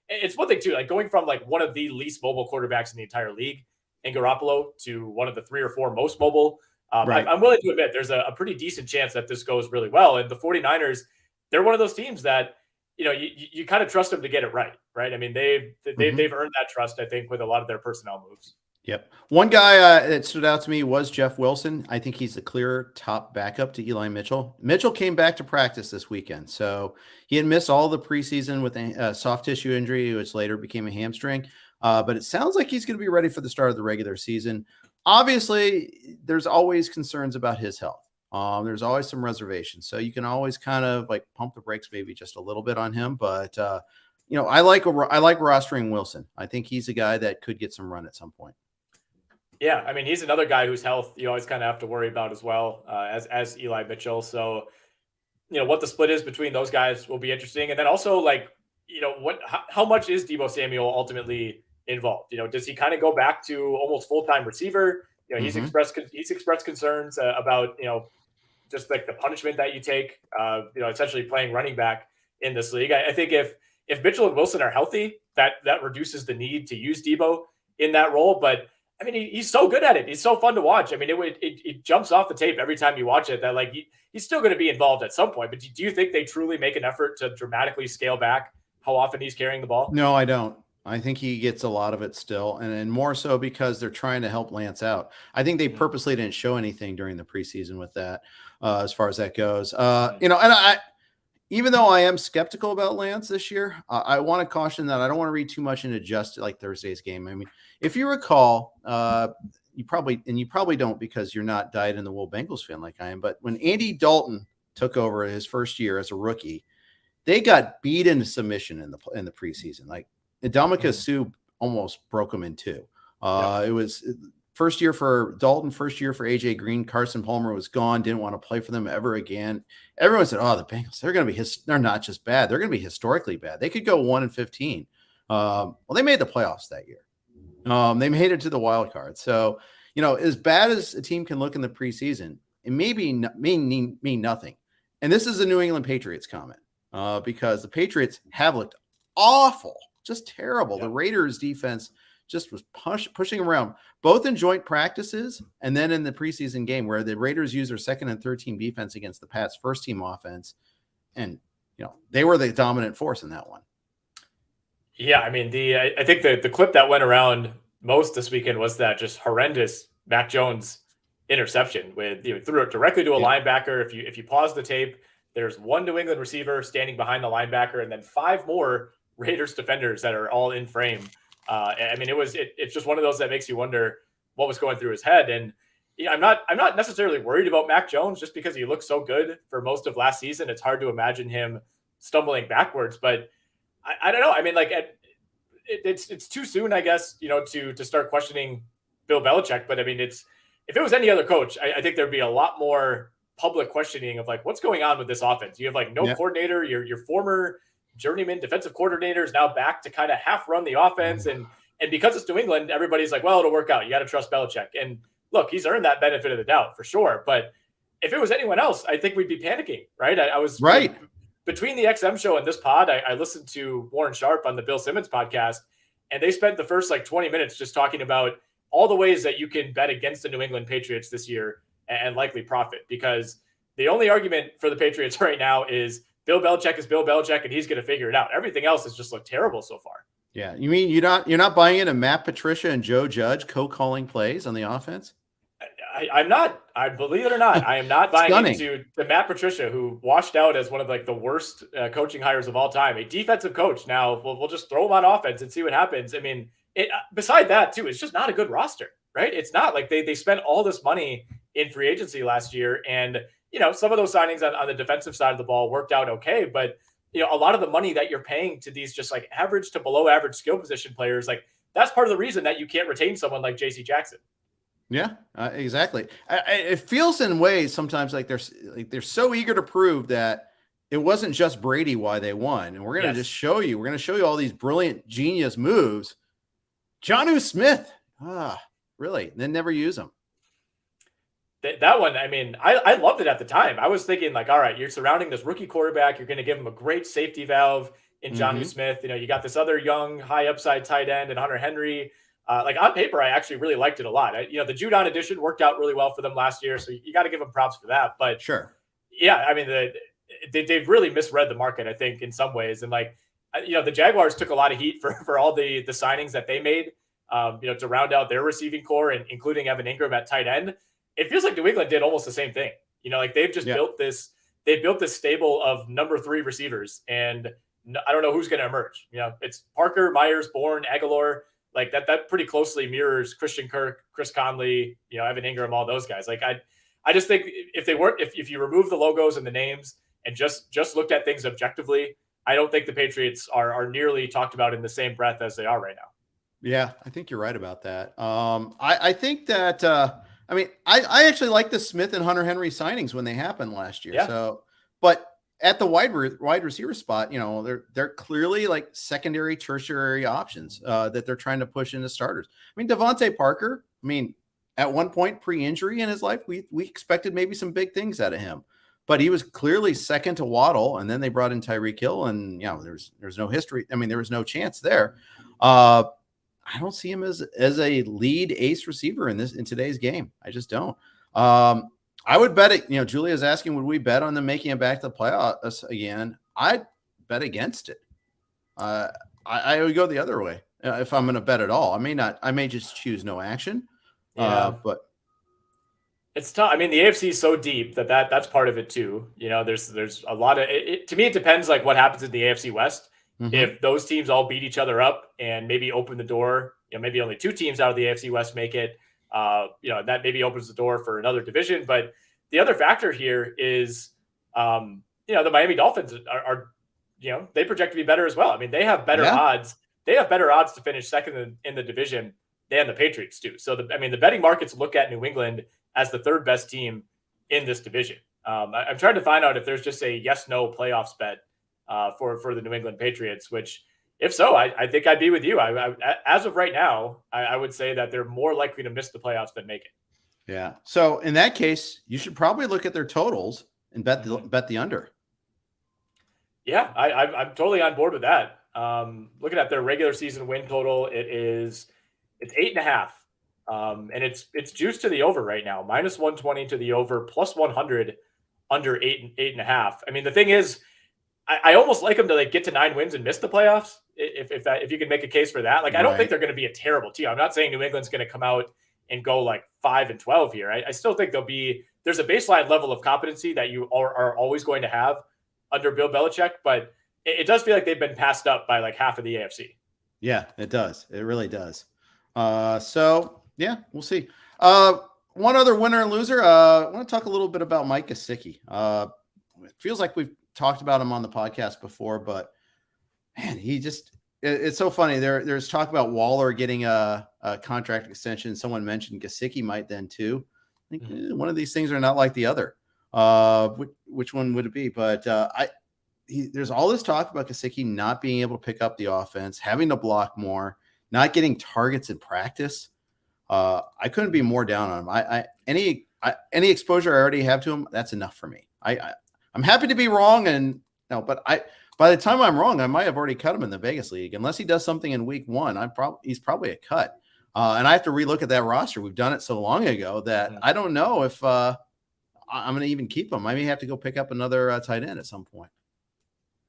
B: it's one thing too, going from one of the least mobile quarterbacks in the entire league and Garoppolo to one of the 3 or 4 most mobile. I'm willing to admit there's a pretty decent chance that this goes really well. And the 49ers, they're one of those teams that, you kind of trust them to get it right. I mean, they've earned that trust, I think, with a lot of their personnel moves.
A: Yep. One guy that stood out to me was Jeff Wilson. I think he's the clear top backup to Eli Mitchell. Mitchell came back to practice this weekend. So he had missed all the preseason with a soft tissue injury, which later became a hamstring. But it sounds like he's going to be ready for the start of the regular season. Obviously, there's always concerns about his health. There's always some reservations. So you can always kind of pump the brakes maybe just a little bit on him. But, I like rostering Wilson. I think he's a guy that could get some run at some point.
B: Yeah, I mean, he's another guy whose health you always kind of have to worry about as well as Eli Mitchell. So, what the split is between those guys will be interesting. And then also, how much is Deebo Samuel ultimately involved? Does he kind of go back to almost full-time receiver? He's expressed concerns about just the punishment that you take. Essentially playing running back in this league. I think if Mitchell and Wilson are healthy, that reduces the need to use Deebo in that role. But I mean, he's so good at it. He's so fun to watch. I mean, it jumps off the tape every time you watch it that he's still going to be involved at some point. But do you think they truly make an effort to dramatically scale back how often he's carrying the ball?
A: No, I don't. I think he gets a lot of it still, and more so because they're trying to help Lance out. I think they purposely didn't show anything during the preseason with that, as far as that goes. And even though I am skeptical about Lance this year, I want to caution that I don't want to read too much into just Thursday's game. I mean, if you recall, you probably don't because you're not dyed in the wool Bengals fan like I am. But when Andy Dalton took over his first year as a rookie, they got beat into submission in the preseason. Ndamukong Suh almost broke them in 2. It was first year for Dalton, first year for AJ Green. Carson Palmer was gone, didn't want to play for them ever again. Everyone said, "Oh, the Bengals, they're not just bad, they're going to be historically bad. They could go 1-15." Well, they made the playoffs that year. They made it to the wild card. So, as bad as a team can look in the preseason, it may mean nothing. And this is a New England Patriots comment because the Patriots have looked awful, just terrible. Yeah. The Raiders defense just was pushing around both in joint practices and then in the preseason game where the Raiders used their second and third team defense against the Pats first team offense. And, they were the dominant force in that one.
B: Yeah, I mean, I think the clip that went around most this weekend was that just horrendous Mac Jones interception with threw it directly to a
A: Yeah.
B: linebacker. If you pause the tape, there's one New England receiver standing behind the linebacker, and then five more Raiders defenders that are all in frame. I mean, it's just one of those that makes you wonder what was going through his head. And I'm not necessarily worried about Mac Jones just because he looked so good for most of last season. It's hard to imagine him stumbling backwards, but I don't know. I mean, like it's too soon, I guess, to start questioning Bill Belichick. But I mean, if it was any other coach, I think there'd be a lot more public questioning of like, what's going on with this offense? You have like no coordinator. Your former journeyman defensive coordinator is now back to kind of half run the offense, and because it's New England, everybody's like, well, it'll work out. You got to trust Belichick. And look, he's earned that benefit of the doubt for sure. But if it was anyone else, I think we'd be panicking, right? I was
A: Right.
B: Between the XM show and this pod, I listened to Warren Sharp on the Bill Simmons podcast, and they spent the first like 20 minutes just talking about all the ways that you can bet against the New England Patriots this year and likely profit, because the only argument for the Patriots right now is Bill Belichick is Bill Belichick and he's going to figure it out. Everything else has just looked terrible so far.
A: Yeah. You mean you're not buying into Matt Patricia and Joe Judge co-calling plays on the offense?
B: I'm not. I believe it or not, I am not buying
A: Stunning.
B: into the Matt Patricia, who washed out as one of like the worst coaching hires of all time. A defensive coach. Now we'll just throw him on offense and see what happens. I mean, beside that too, it's just not a good roster, right? It's not like they spent all this money in free agency last year, and some of those signings on the defensive side of the ball worked out okay, but a lot of the money that you're paying to these just like average to below average skill position players, like that's part of the reason that you can't retain someone like J.C. Jackson.
A: Yeah, exactly. It feels in ways sometimes like they're so eager to prove that it wasn't just Brady why they won, and we're going to just show you. We're going to show you all these brilliant genius moves. Jonnu Smith, really? Then never use them.
B: That one, I mean, I loved it at the time. I was thinking like, all right, you're surrounding this rookie quarterback. You're going to give him a great safety valve in Jonnu Smith. You got this other young, high upside tight end and Hunter Henry. Like on paper, I actually really liked it a lot. The Judon edition worked out really well for them last year, so you got to give them props for that. But
A: sure,
B: yeah, I mean, they've really misread the market, I think, in some ways. And like, the Jaguars took a lot of heat for all the signings that they made, to round out their receiving core, and including Evan Ingram at tight end. It feels like New England did almost the same thing. Like they've just built this stable of number 3 receivers, and I don't know who's going to emerge. It's Parker, Myers, Bourne, Aguilar. Like that pretty closely mirrors Christian Kirk, Chris Conley, Evan Ingram, all those guys. Like I just think if you remove the logos and the names and just looked at things objectively, I don't think the Patriots are nearly talked about in the same breath as they are right now.
A: Yeah, I think you're right about that. I think that I actually like the Smith and Hunter Henry signings when they happened last year.
B: Yeah.
A: So, but at the wide receiver spot, they're clearly like secondary, tertiary options that they're trying to push into starters. I mean, Devontae Parker, at one point pre-injury in his life, we expected maybe some big things out of him, but he was clearly second to Waddle, and then they brought in Tyreek Hill, and there's no history. I mean, there was no chance there. I don't see him as a lead ace receiver in today's game. I just don't. I would bet it. Julia's asking, would we bet on them making it back to the playoffs again? I'd bet against it. I would go the other way if I'm going to bet at all. I may not. I may just choose no action. But
B: it's tough. I mean, the AFC is so deep that's part of it too. There's a lot of it. To me, it depends like what happens in the AFC West. Mm-hmm. If those teams all beat each other up and maybe open the door, maybe only 2 teams out of the AFC West make it. That maybe opens the door for another division. But the other factor here is, the Miami Dolphins are they project to be better as well. I mean, they have better odds. They have better odds to finish second in the division than the Patriots do. So, the betting markets look at New England as the 3rd best team in this division. I'm trying to find out if there's just a yes/no playoffs bet for the New England Patriots, which, if so, I think I'd be with you. As of right now, I would say that they're more likely to miss the playoffs than make it.
A: Yeah. So in that case, you should probably look at their totals and bet the under.
B: Yeah, I'm totally on board with that. Looking at their regular season win total, it's 8.5, and it's juiced to the over right now, -120 to the over, +100 under 8.5. I mean, the thing is, I almost like them to like get to 9 wins and miss the playoffs. If you can make a case for that, like I don't think they're going to be a terrible team. I'm not saying New England's going to come out and go like 5-12 here. I still think there's a baseline level of competency that you are always going to have under Bill Belichick, but it does feel like they've been passed up by like half of the AFC.
A: Yeah, it does. It really does. So yeah, we'll see. One other winner and loser. I want to talk a little bit about Mike Gesicki. It feels like we've talked about him on the podcast before, but man, it's so funny. There's talk about Waller getting a contract extension. Someone mentioned Gesicki might then too. I think one of these things are not like the other. Which one would it be? But there's all this talk about Gesicki not being able to pick up the offense, having to block more, not getting targets in practice. I couldn't be more down on him. Any exposure I already have to him, that's enough for me. I'm happy to be wrong, but by the time I'm wrong, I might have already cut him in the Vegas league. Unless he does something in week 1, he's probably a cut. And I have to relook at that roster. We've done it so long ago that I don't know if I'm going to even keep him. I may have to go pick up another tight end at some point.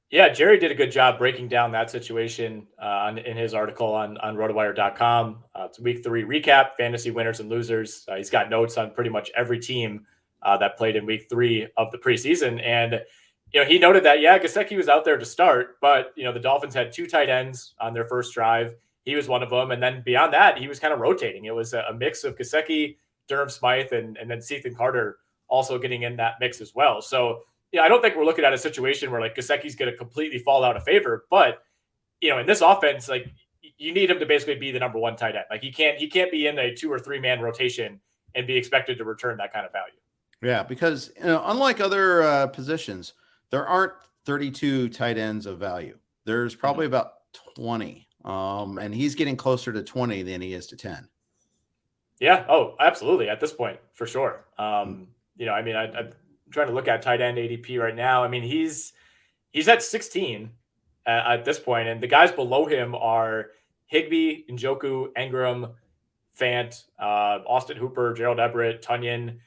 B: Yeah, Jerry did a good job breaking down that situation in his article on RotoWire.com. It's week 3 recap, fantasy winners and losers. He's got notes on pretty much every team that played in week 3 of the preseason. And, he noted that, Gesicki was out there to start, but, the Dolphins had 2 tight ends on their first drive. He was one of them. And then beyond that, he was kind of rotating. It was a mix of Gesicki, Durham Smythe, and then Ethan Carter also getting in that mix as well. So, I don't think we're looking at a situation where like Gesicki's going to completely fall out of favor, but in this offense, like you need him to basically be the number 1 tight end. Like he can't be in a 2 or 3 man rotation and be expected to return that kind of value.
A: Yeah, because unlike other positions, there aren't 32 tight ends of value. There's probably about 20, and he's getting closer to 20 than he is to 10.
B: Yeah. Oh, absolutely. At this point, for sure. I'm trying to look at tight end ADP right now. I mean, he's at 16 at this point, and the guys below him are Higbee, Njoku, Engram, Fant, Austin Hooper, Gerald Everett, Tunyon.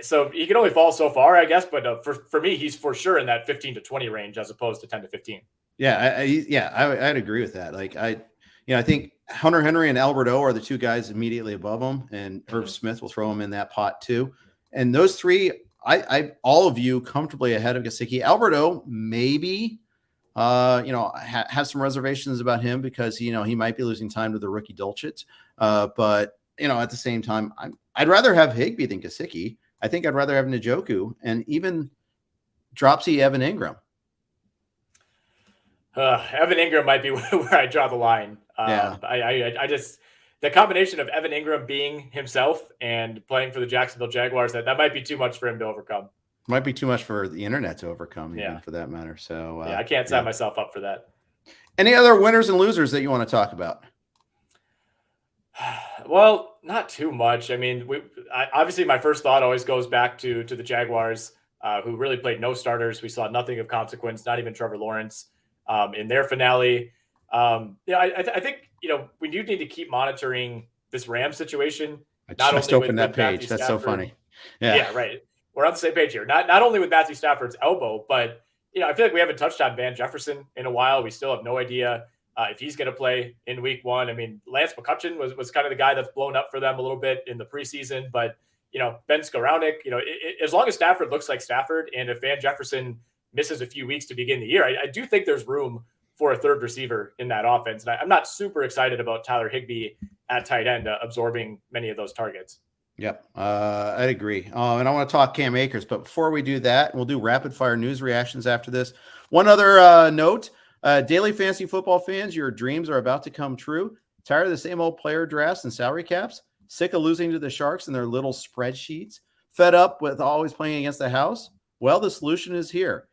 B: So he can only fall so far, I guess. But for me, he's for sure in that 15 to 20 range as opposed to 10 to 15.
A: Yeah, I'd agree with that. Like I think Hunter Henry and Albert O are the 2 guys immediately above him, and Irv Smith will throw him in that pot too. And those 3, I all of you comfortably ahead of Gesicki. Albert O maybe, have some reservations about him because he might be losing time to the rookie Dulcich. But at the same time, I'd rather have Higbee than Gesicki. I think I'd rather have Njoku and even Dropsy Evan Ingram.
B: Evan Ingram might be where I draw the line.
A: Yeah.
B: I just the combination of Evan Ingram being himself and playing for the Jacksonville Jaguars, that might be too much for him to overcome.
A: Might be too much for the internet to overcome, even for that matter. So
B: I can't sign myself up for that.
A: Any other winners and losers that you want to talk about?
B: Well, not too much. I mean, obviously my first thought always goes back to the Jaguars, who really played no starters. We saw nothing of consequence, not even Trevor Lawrence in their finale. I think, we do need to keep monitoring this Rams situation.
A: I just opened that page. That's so funny.
B: Yeah, right. We're on the same page here. Not only with Matthew Stafford's elbow, but, I feel like we haven't touched on Van Jefferson in a while. We still have no idea if he's going to play in week 1. I mean, Lance McCutcheon was kind of the guy that's blown up for them a little bit in the preseason, but, Ben Skoranek, as long as Stafford looks like Stafford, and if Van Jefferson misses a few weeks to begin the year, I do think there's room for a third receiver in that offense. And I'm not super excited about Tyler Higbee at tight end absorbing many of those targets.
A: Yep, I'd agree. And I want to talk Cam Akers, but before we do that, we'll do rapid fire news reactions after this. One other note, daily fantasy football fans, your dreams are about to come true. Tired of the same old player drafts and salary caps? Sick of losing to the Sharks and their little spreadsheets? Fed up with always playing against the house? Well, the solution is here.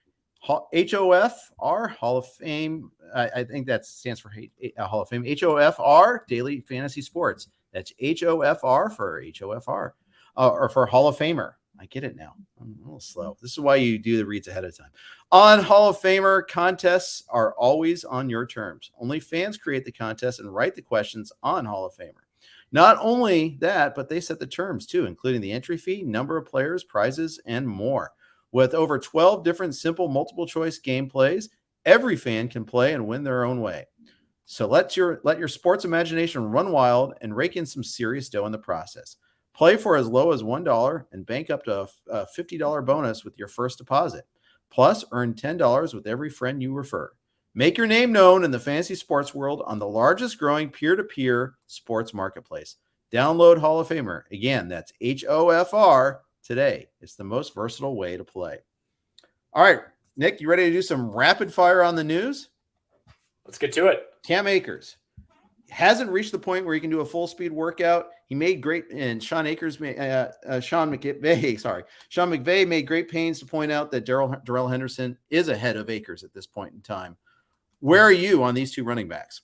A: HOFR, Hall of Fame. I think that stands for Hall of Fame. HOFR, Daily Fantasy Sports. That's HOFR for HOFR, or for Hall of Famer. I get it now. I'm a little slow. This is why you do the reads ahead of time. On Hall of Famer, contests are always on your terms. Only fans create the contest and write the questions on Hall of Famer. Not only that, but they set the terms too, including the entry fee, number of players, prizes, and more. With over 12 different simple multiple choice gameplays Every fan can play and win their own way. So let your sports imagination run wild and rake in some serious dough in the process. Play for as low as $1 and bank up to a $50 bonus with your first deposit. Plus, earn $10 with every friend you refer. Make your name known in the fantasy sports world on the largest growing peer-to-peer sports marketplace. Download Hall of Famer. Again, that's HOFR today. It's the most versatile way to play. All right, Nick, you ready to do some rapid fire on the news?
B: Let's get to it.
A: Cam Akers hasn't reached the point where he can do a full speed workout. He made great, and Sean McVay made great pains to point out that Darrell Henderson is ahead of Akers at this point in time. Where are you on these two running backs?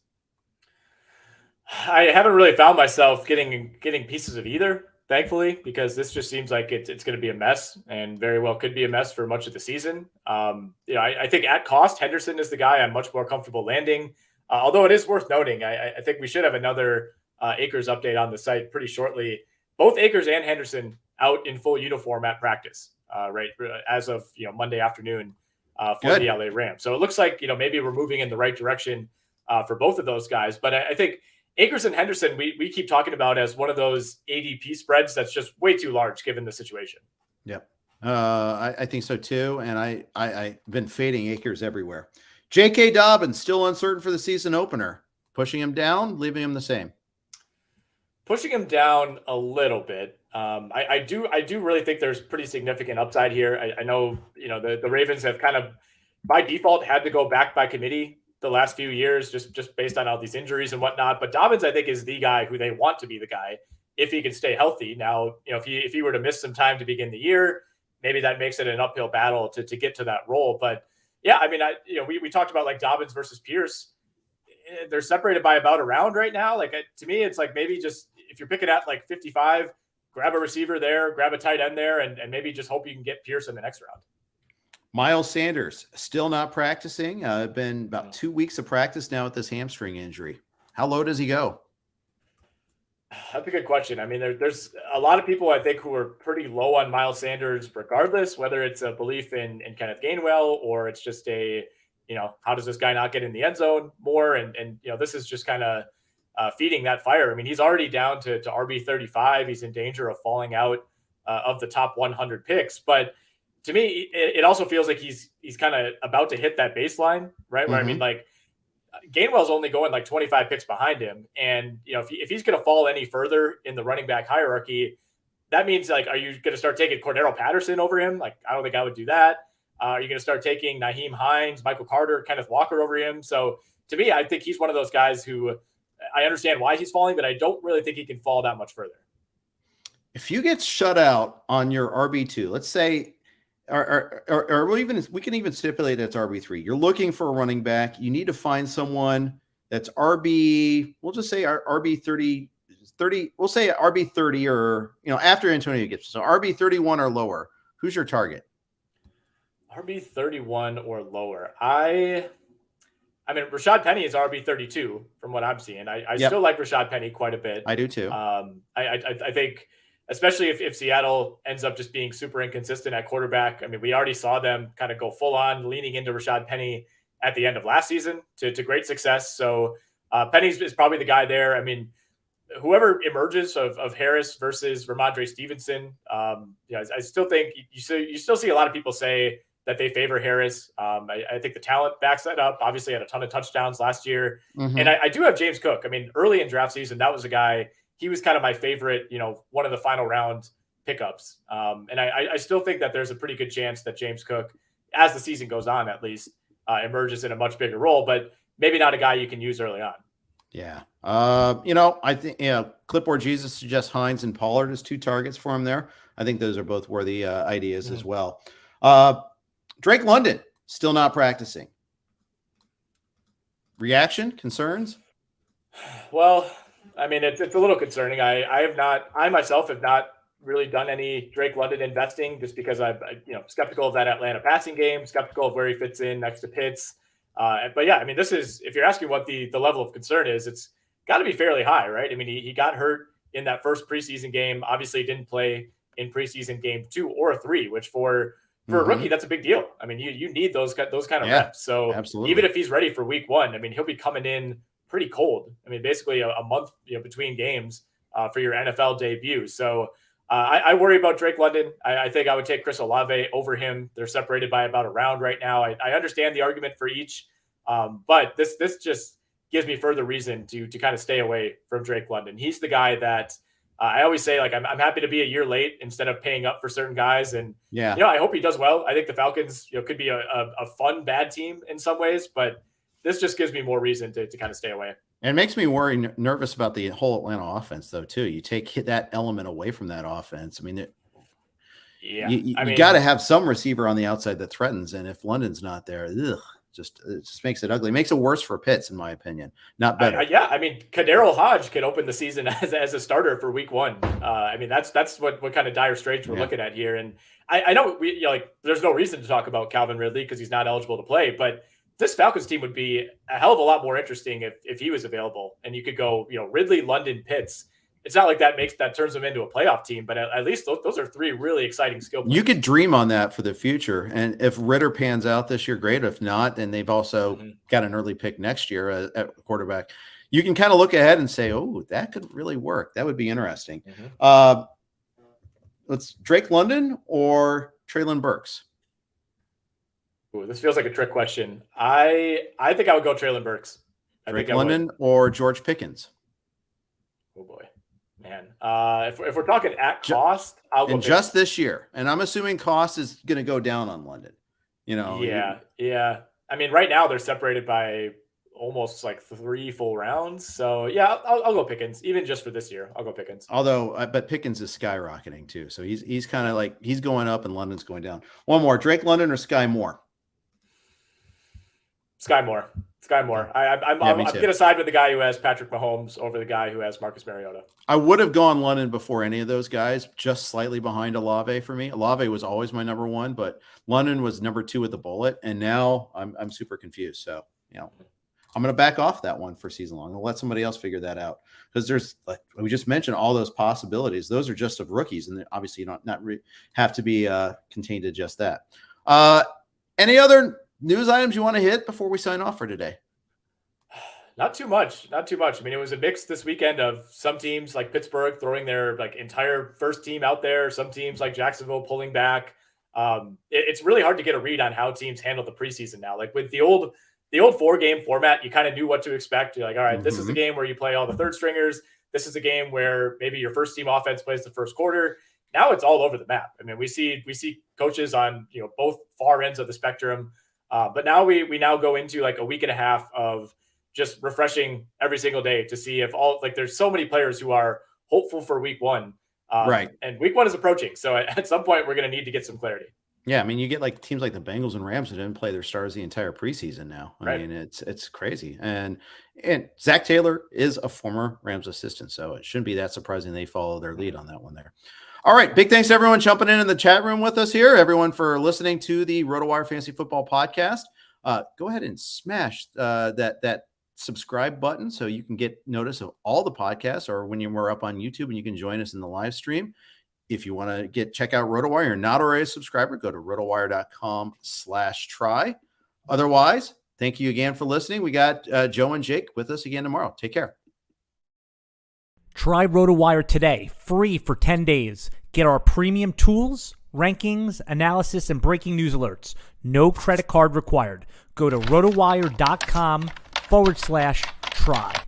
B: I haven't really found myself getting pieces of either, thankfully, because this just seems like it's going to be a mess, and very well could be a mess for much of the season. I think at cost, Henderson is the guy I'm much more comfortable landing. Although it is worth noting, I think we should have another Akers update on the site pretty shortly. Both Akers and Henderson out in full uniform at practice, right, as of Monday afternoon for the LA Rams. So it looks like maybe we're moving in the right direction for both of those guys. But I think Akers and Henderson, we keep talking about as one of those ADP spreads that's just way too large given the situation.
A: Yep. I think so too. And I've been fading Akers everywhere. J.K. Dobbins still uncertain for the season opener. Pushing him down, leaving him the same.
B: Pushing him down a little bit. I do really think there's pretty significant upside here. I know the Ravens have kind of by default had to go back by committee the last few years, just based on all these injuries and whatnot. But Dobbins, I think, is the guy who they want to be the guy if he can stay healthy. Now, if he were to miss some time to begin the year, maybe that makes it an uphill battle to get to that role. But yeah, I mean, we talked about like Dobbins versus Pierce. They're separated by about a round right now. Like to me, it's like maybe just if you're picking at like 55, grab a receiver there, grab a tight end there, and maybe just hope you can get Pierce in the next round.
A: Miles Sanders still not practicing. Been about 2 weeks of practice now with this hamstring injury. How low does he go?
B: That's a good question. I mean, there's a lot of people I think who are pretty low on Miles Sanders, regardless, whether it's a belief in Kenneth Gainwell or it's just how does this guy not get in the end zone more? And this is just kind of feeding that fire. I mean, he's already down to RB 35. He's in danger of falling out of the top 100 picks. But to me, it also feels like he's kind of about to hit that baseline, right? Where I mean, like Gainwell's only going like 25 picks behind him. And, if he's going to fall any further in the running back hierarchy, that means like, are you going to start taking Cordero Patterson over him? Like, I don't think I would do that. Are you going to start taking Nyheim Hines, Michael Carter, Kenneth Walker over him? So to me, I think he's one of those guys who I understand why he's falling, but I don't really think he can fall that much further.
A: If you get shut out on your RB2, let's say, or we can even stipulate that's RB3. You're looking for a running back. You need to find someone that's RB. We'll just say RB 30. We'll say RB 30 or after Antonio Gibson. So RB 31 or lower. Who's your target?
B: RB 31 or lower. I mean, Rashad Penny is RB 32 from what I'm seeing. I still like Rashad Penny quite a bit.
A: I do too.
B: I think, especially if Seattle ends up just being super inconsistent at quarterback. I mean, we already saw them kind of go full on leaning into Rashad Penny at the end of last season to great success. So Penny is probably the guy there. I mean, whoever emerges of Harris versus Ramondre Stevenson, I still think you still see a lot of people say that they favor Harris. I think the talent backs that up. Obviously had a ton of touchdowns last year. Mm-hmm. And I do have James Cook. I mean, early in draft season, that was a guy, he was kind of my favorite, one of the final round pickups. And I still think that there's a pretty good chance that James Cook, as the season goes on, at least emerges in a much bigger role, but maybe not a guy you can use early on.
A: Yeah. I think, Clipboard Jesus suggests Hines and Pollard as two targets for him there. I think those are both worthy ideas as well. Drake London still not practicing. Reaction, concerns?
B: Well, I mean, it's a little concerning. I myself have not really done any Drake London investing just because I'm skeptical of that Atlanta passing game, skeptical of where he fits in next to Pitts. But yeah, I mean, this is, if you're asking what the level of concern is, it's got to be fairly high, right? I mean, he got hurt in that first preseason game, obviously didn't play in preseason game 2 or 3, which for for a rookie, that's a big deal. I mean, you need those kind of reps. So
A: absolutely.
B: Even if he's ready for week 1, I mean, he'll be coming in pretty cold. I mean, basically a month between games for your NFL debut. So I worry about Drake London. I think I would take Chris Olave over him. They're separated by about a round right now. I understand the argument for each, but this just gives me further reason to kind of stay away from Drake London. He's the guy that I always say, like, I'm happy to be a year late instead of paying up for certain guys. And, I hope he does well. I think the Falcons, could be a fun, bad team in some ways, but this just gives me more reason to kind of stay away.
A: And it makes me nervous about the whole Atlanta offense, though, too. You take that element away from that offense. I mean, you got to have some receiver on the outside that threatens. And if London's not there, it just makes it ugly. It makes it worse for Pitts, in my opinion, not better.
B: I mean, Kadarius Hodge could open the season as a starter for week 1. I mean, that's what kind of dire straits we're looking at here. And I know there's no reason to talk about Calvin Ridley because he's not eligible to play, but this Falcons team would be a hell of a lot more interesting if he was available and you could go, Ridley, London, Pitts. It's not like that turns them into a playoff team, but at least those are 3 really exciting skill players.
A: You could dream on that for the future. And if Ritter pans out this year, great. If not, then they've also got an early pick next year at quarterback. You can kind of look ahead and say, oh, that could really work. That would be interesting. Let's Drake London or Treylon Burks.
B: Ooh, this feels like a trick question. I think I would go Treylon Burks.
A: Drake London or George Pickens.
B: Oh boy, man. If we're talking at cost, I'll go.
A: And just this year, and I'm assuming cost is going to go down on London.
B: Yeah. I mean, right now they're separated by almost like 3 full rounds. So yeah, I'll go Pickens. Even just for this year, I'll go Pickens.
A: Although, but Pickens is skyrocketing too, so he's kind of like he's going up and London's going down. One more, Drake London or Sky Moore.
B: Sky Moore. I'm going to side with the guy who has Patrick Mahomes over the guy who has Marcus Mariota.
A: I would have gone London before any of those guys, just slightly behind Olave for me. Olave was always my number 1, but London was number 2 with the bullet, and now I'm super confused. So, I'm going to back off that one for season long. I'll let somebody else figure that out because there's, like we just mentioned, all those possibilities. Those are just of rookies, and obviously not have to be contained to just that. Any other news items you want to hit before we sign off for today?
B: Not too much. I mean, it was a mix this weekend of some teams like Pittsburgh throwing their entire first team out there. Some teams like Jacksonville pulling back. It's really hard to get a read on how teams handle the preseason now. Like with the old 4-game format, you kind of knew what to expect. You're like, all right, this is the game where you play all the third stringers. This is a game where maybe your first team offense plays the first quarter. Now it's all over the map. I mean, we see coaches on both far ends of the spectrum. But now we now go into like a week and a half of just refreshing every single day to see if there's so many players who are hopeful for week 1.
A: Right.
B: And week 1 is approaching. So at some point we're going to need to get some clarity.
A: Yeah. I mean, you get like teams like the Bengals and Rams that didn't play their stars the entire preseason now. I mean, it's crazy. And Zach Taylor is a former Rams assistant, so it shouldn't be that surprising they follow their lead on that one there. All right. Big thanks to everyone jumping in the chat room with us here. Everyone for listening to the RotoWire Fantasy Football Podcast. Go ahead and smash that subscribe button so you can get notice of all the podcasts, or when we're up on YouTube and you can join us in the live stream. If you want to check out RotoWire, you're not already a subscriber, go to rotowire.com/try. Otherwise, thank you again for listening. We got Joe and Jake with us again tomorrow. Take care.
C: Try RotoWire today, free for 10 days. Get our premium tools, rankings, analysis, and breaking news alerts. No credit card required. Go to rotowire.com/try.